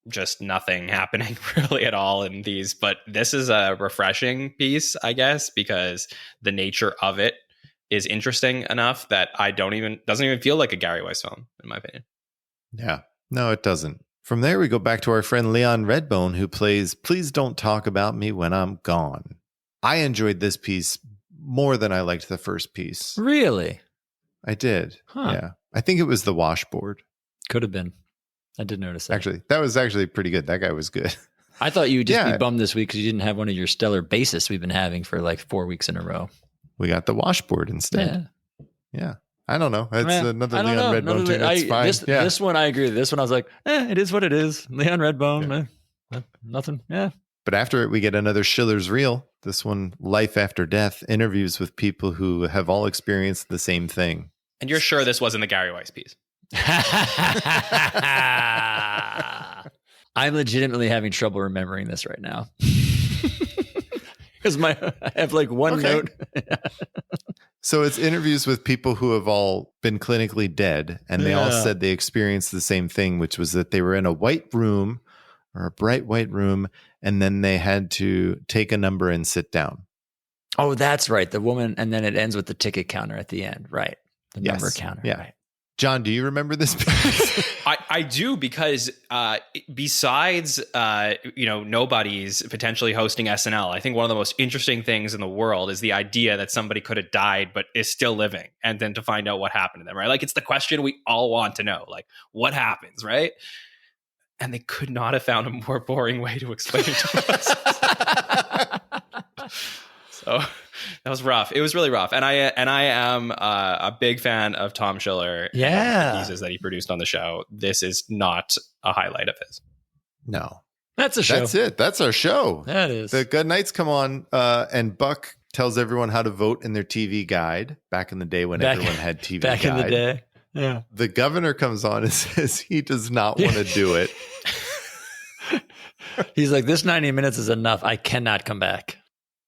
just nothing happening really at all in these. But this is a refreshing piece, I guess, because the nature of it is interesting enough that doesn't even feel like a Gary Weiss film, in my opinion. Yeah. No, it doesn't. From there, we go back to our friend Leon Redbone, who plays Please Don't Talk About Me When I'm Gone. I enjoyed this piece more than I liked the first piece. Really? I did. Huh. Yeah. I think it was the washboard. Could have been. I did notice that. Actually, that was actually pretty good. That guy was good. I thought you would just be bummed this week because you didn't have one of your stellar bassists we've been having for like 4 weeks in a row. We got the washboard instead. Yeah. I don't know. It's another Leon Redbone tune. It's fine. This one, I agree. This one, I was like, it is what it is. Leon Redbone, nothing. Yeah. But after it, we get another Schiller's Reel. This one, Life After Death, interviews with people who have all experienced the same thing. And you're sure this wasn't the Gary Weiss piece? I'm legitimately having trouble remembering this right now. Because I have like one note. So it's interviews with people who have all been clinically dead, and they all said they experienced the same thing, which was that they were in a white room or a bright white room, and then they had to take a number and sit down. Oh, that's right. The woman, and then it ends with the ticket counter at the end, right? The number counter, right? John, do you remember this piece? I do, because besides nobody's potentially hosting SNL, I think one of the most interesting things in the world is the idea that somebody could have died but is still living, and then to find out what happened to them, right? Like, it's the question we all want to know, like, what happens, right? And they could not have found a more boring way to explain it to us. So that was rough. It was really rough. And I am a big fan of Tom Schiller. And the pieces that he produced on the show. This is not a highlight of his. No. That's a show. That's it. That's our show. That is. The Good Nights come on, and Buck tells everyone how to vote in their TV guide back in the day when everyone had TV back guide. in the day. Yeah. The governor comes on and says he does not want to do it. He's like, this 90 minutes is enough. I cannot come back.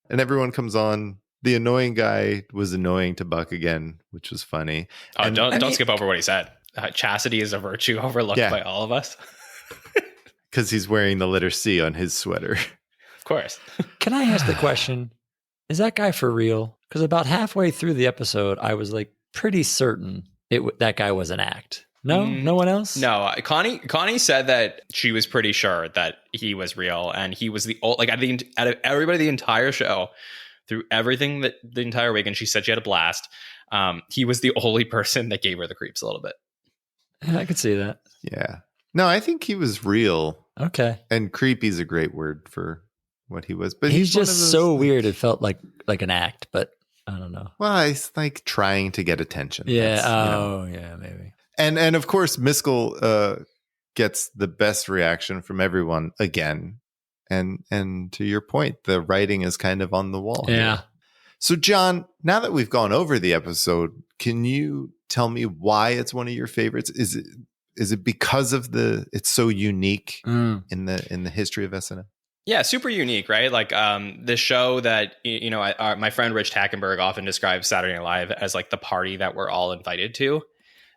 And everyone comes on. The annoying guy was annoying to Buck again, which was funny. Oh, and don't skip over what he said. Chastity is a virtue overlooked by all of us. Because he's wearing the letter C on his sweater. Of course. Can I ask the question, is that guy for real? Because about halfway through the episode, I was like pretty certain that guy was an act. No? No one else? No. Connie said that she was pretty sure that he was real, and he was out of everybody the entire show, through everything that the entire week, and she said she had a blast. He was the only person that gave her the creeps a little bit. Yeah, I could see that. Yeah. No, I think he was real. Okay. And creepy is a great word for what he was. But he's just so weird. It felt like an act, but I don't know. Well, he's like trying to get attention. Yeah. Yeah, maybe. And of course, Miskell gets the best reaction from everyone again. And to your point, the writing is kind of on the wall. Yeah. Here. So, John, now that we've gone over the episode, can you tell me why it's one of your favorites? Is it because of it's so unique in the history of SNL? Yeah, super unique, right? Like the show that my friend Rich Tackenberg often describes Saturday Night Live as like the party that we're all invited to.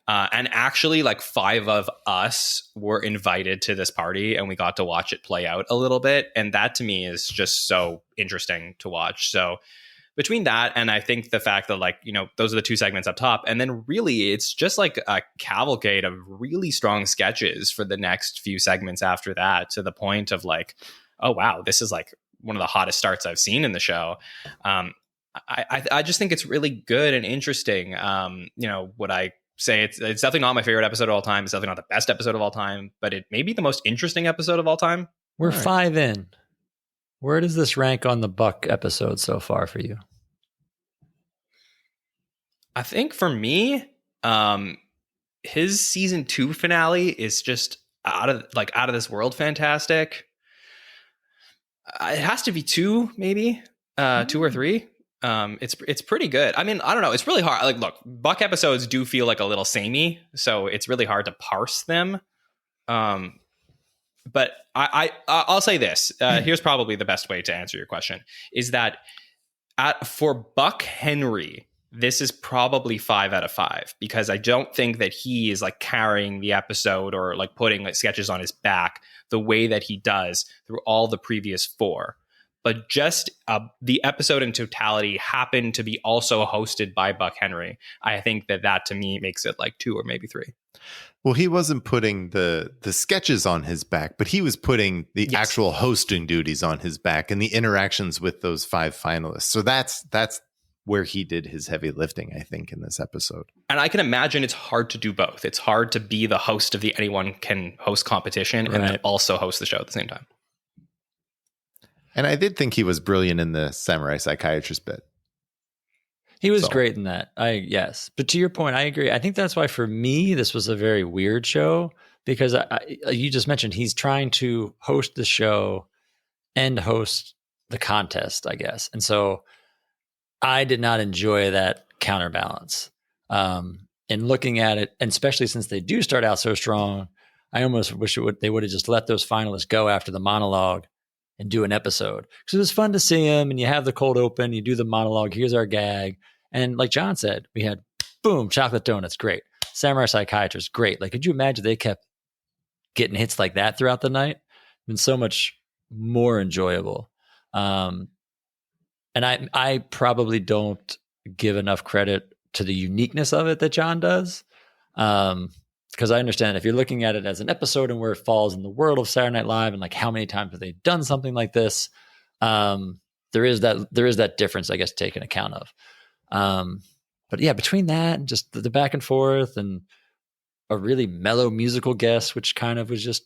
And actually, like 5 of us were invited to this party, and we got to watch it play out a little bit. And that to me is just so interesting to watch. So between that and I think the fact that those are the 2 segments up top, and then really it's just like a cavalcade of really strong sketches for the next few segments after that, to the point of like, oh wow, this is like one of the hottest starts I've seen in the show. I just think it's really good and interesting. Would I say it's definitely not my favorite episode of all time. It's definitely not the best episode of all time, but it may be the most interesting episode of all time. We're 5 in. Where does this rank on the Buck episode so far for you? I think for me, his season 2 finale is just out of this world fantastic. It has to be 2, maybe 2 or 3. It's pretty good. I mean, I don't know. It's really hard. Like, look, Buck episodes do feel like a little samey, so it's really hard to parse them. But I'll say this. Here's probably the best way to answer your question, is that For Buck Henry, this is probably 5 out of 5 because I don't think that he is like carrying the episode or like putting like sketches on his back the way that he does through all the previous 4. But just the episode in totality happened to be also hosted by Buck Henry. I think that to me makes it like 2 or maybe 3. Well, he wasn't putting the sketches on his back, but he was putting the actual hosting duties on his back and the interactions with those 5 finalists. So that's where he did his heavy lifting, I think, in this episode. And I can imagine it's hard to do both. It's hard to be the host of the Anyone Can Host competition and then also host the show at the same time. And I did think he was brilliant in the Samurai Psychiatrist bit. He was great in that. Yes. But to your point, I agree. I think that's why for me, this was a very weird show because you just mentioned he's trying to host the show and host the contest, I guess. And so I did not enjoy that counterbalance. In looking at it, and especially since they do start out so strong, I almost wish they would have just let those finalists go after the monologue and do an episode. Because it was fun to see him, and you have the cold open, you do the monologue, here's our gag. And like John said, we had, boom, chocolate donuts, great. Samurai Psychiatrist, great. Like, could you imagine they kept getting hits like that throughout the night? It's been so much more enjoyable. And I probably don't give enough credit to the uniqueness of it that John does. Because I understand if you're looking at it as an episode and where it falls in the world of Saturday Night Live and like how many times have they done something like this, there is that difference, I guess, to take into account of. But yeah, between that and just the back and forth and a really mellow musical guest, which kind of was just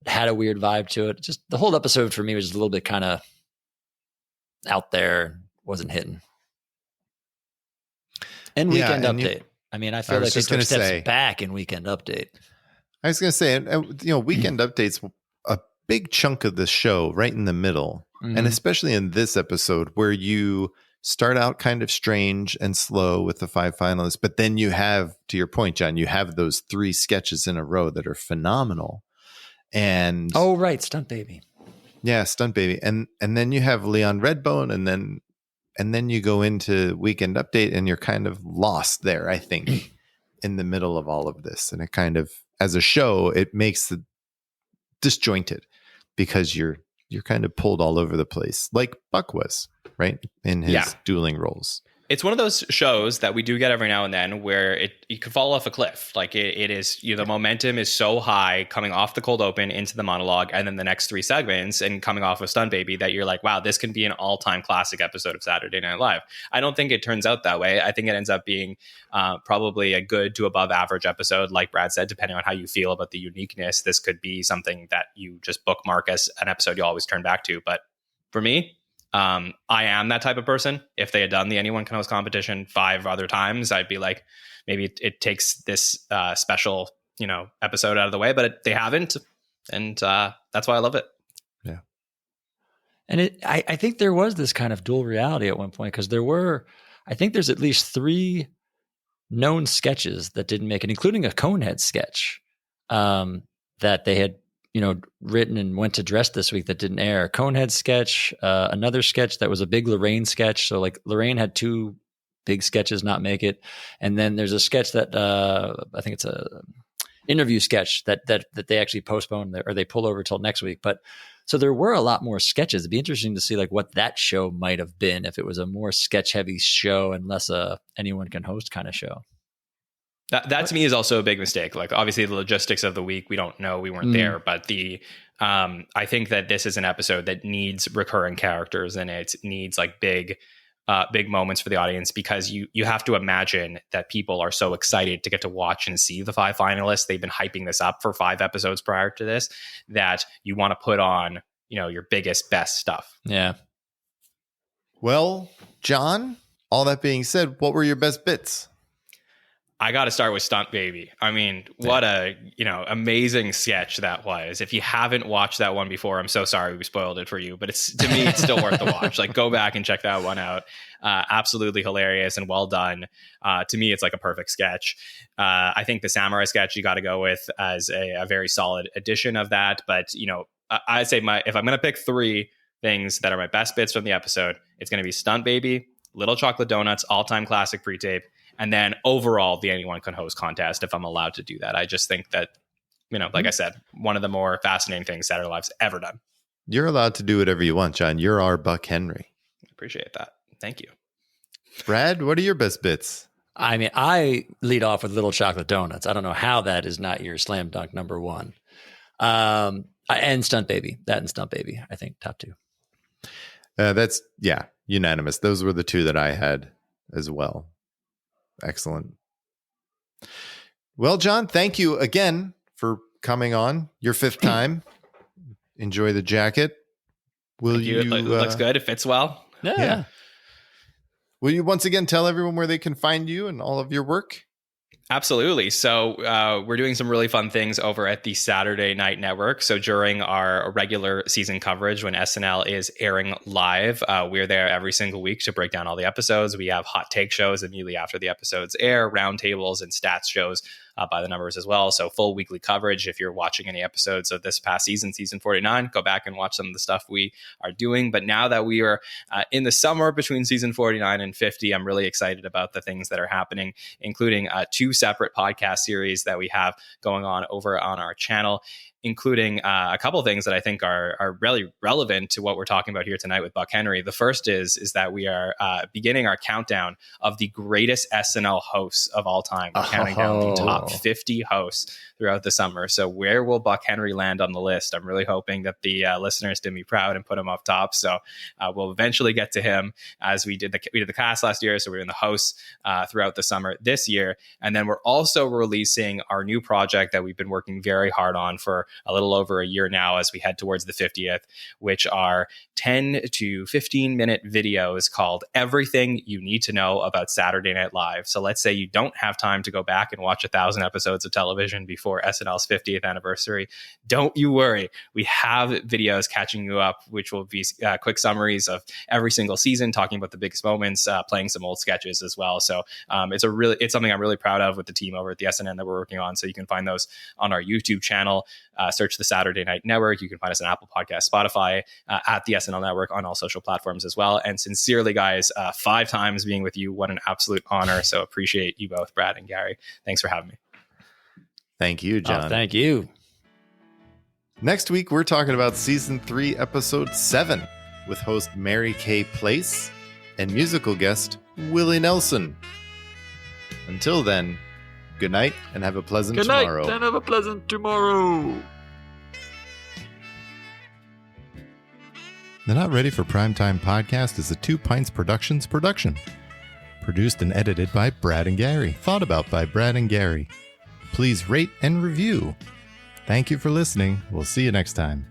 had a weird vibe to it. Just the whole episode for me was just a little bit kind of out there, wasn't hitting. And Weekend Update. I mean, I feel like they took steps back in Weekend Update. I was going to say, Weekend Update's a big chunk of the show right in the middle. Mm-hmm. And especially in this episode where you start out kind of strange and slow with the 5 finalists, but then you have, to your point, John, you have those 3 sketches in a row that are phenomenal. And Stunt Baby. Yeah, Stunt Baby. And then you have Leon Redbone, and then you go into Weekend Update and you're kind of lost there, I think, in the middle of all of this. And it kind of, as a show, it makes it disjointed because you're kind of pulled all over the place, like Buck was, right? In his dueling roles. It's one of those shows that we do get every now and then where you could fall off a cliff. Like it is, the momentum is so high coming off the cold open into the monologue and then the next 3 segments and coming off of Stunt Baby that you're like, wow, this can be an all-time classic episode of Saturday Night Live. I don't think it turns out that way. I think it ends up being probably a good to above average episode. Like Brad said, depending on how you feel about the uniqueness, this could be something that you just bookmark as an episode you always turn back to. But for me, I am that type of person. If they had done the Anyone Can Host competition 5 other times, I'd be like, maybe it takes this special, episode out of the way, but they haven't. And that's why I love it. Yeah. And I think there was this kind of dual reality at one point because I think there's at least 3 known sketches that didn't make it, including a Conehead sketch that they had written and went to dress this week that didn't air. Conehead sketch, another sketch that was a big Lorraine sketch. So like Lorraine had 2 big sketches not make it. And then there's a sketch that I think it's a interview sketch that they actually postponed or they pulled over till next week. But so there were a lot more sketches. It'd be interesting to see like what that show might have been if it was a more sketch heavy show and less a Anyone Can Host kind of show. That to me is also a big mistake. Like obviously the logistics of the week, we don't know, we weren't there, but I think that this is an episode that needs recurring characters and it needs like big moments for the audience because you have to imagine that people are so excited to get to watch and see the 5 finalists. They've been hyping this up for 5 episodes prior to this that you want to put on, your biggest, best stuff. Yeah. Well, John, all that being said, what were your best bits? I got to start with Stunt Baby. I mean, what a, amazing sketch that was. If you haven't watched that one before, I'm so sorry we spoiled it for you, but to me, it's still worth the watch. Like go back and check that one out. Absolutely hilarious and well done. To me, it's like a perfect sketch. I think the Samurai sketch you got to go with as a very solid addition of that. But, I'd say if I'm going to pick 3, things that are my best bits from the episode. It's going to be Stunt Baby, Little Chocolate Donuts, all-time classic pre-tape, and then overall the Anyone Can Host contest, if I'm allowed to do that. I just think that, like I said, one of the more fascinating things Saturday Night Live's ever done. You're allowed to do whatever you want, John. You're our Buck Henry. Appreciate that. Thank you. Brad, what are your best bits? I mean, I lead off with Little Chocolate Donuts. I don't know how that is not your slam dunk number one. And Stunt Baby. That and Stunt Baby, I think, top two. That's, unanimous. Those were the two that I had as well. Excellent. Well, John, thank you again for coming on your fifth time. Enjoy the jacket. Will you? It looks good. It fits well. Yeah. Will you once again tell everyone where they can find you and all of your work? Absolutely. So we're doing some really fun things over at the Saturday Night Network. So during our regular season coverage, when SNL is airing live, we're there every single week to break down all the episodes. We have hot take shows immediately after the episodes air, roundtables and stats shows by the numbers as well. So full weekly coverage. If you're watching any episodes of this past season, season 49, go back and watch some of the stuff we are doing. But now that we are in the summer between season 49 and 50, I'm really excited about the things that are happening, including two separate podcast series that we have going on over on our channel, including a couple of things that I think are really relevant to what we're talking about here tonight with Buck Henry. The first is that we are beginning our countdown of the greatest SNL hosts of all time. We're counting down the top 50 hosts throughout the summer. So where will Buck Henry land on the list? I'm really hoping that the listeners did me proud and put him up top. So we'll eventually get to him, as we did the cast last year. So we're in the hosts throughout the summer this year. And then we're also releasing our new project that we've been working very hard on for a little over a year now as we head towards the 50th, which are 10 to 15 minute videos called Everything You Need to Know About Saturday Night Live. So let's say you don't have time to go back and watch 1,000 episodes of television before SNL's 50th anniversary. Don't you worry. We have videos catching you up, which will be quick summaries of every single season, talking about the biggest moments, playing some old sketches as well. So it's something I'm really proud of with the team over at the SNN that we're working on. So you can find those on our YouTube channel. Search the Saturday Night Network. You can find us on Apple Podcasts, Spotify, at the SNL Network, on all social platforms as well. And sincerely, guys, 5 times being with you. What an absolute honor. So appreciate you both, Brad and Gary. Thanks for having me. Thank you, John. Oh, thank you. Next week, we're talking about season 3, episode 7, with host Mary Kay Place and musical guest Willie Nelson. Until then, good night and have a pleasant tomorrow. Good night and have a pleasant tomorrow. The Not Ready for Primetime podcast is a 2 Pints Productions production. Produced and edited by Brad and Gary. Thought about by Brad and Gary. Please rate and review. Thank you for listening. We'll see you next time.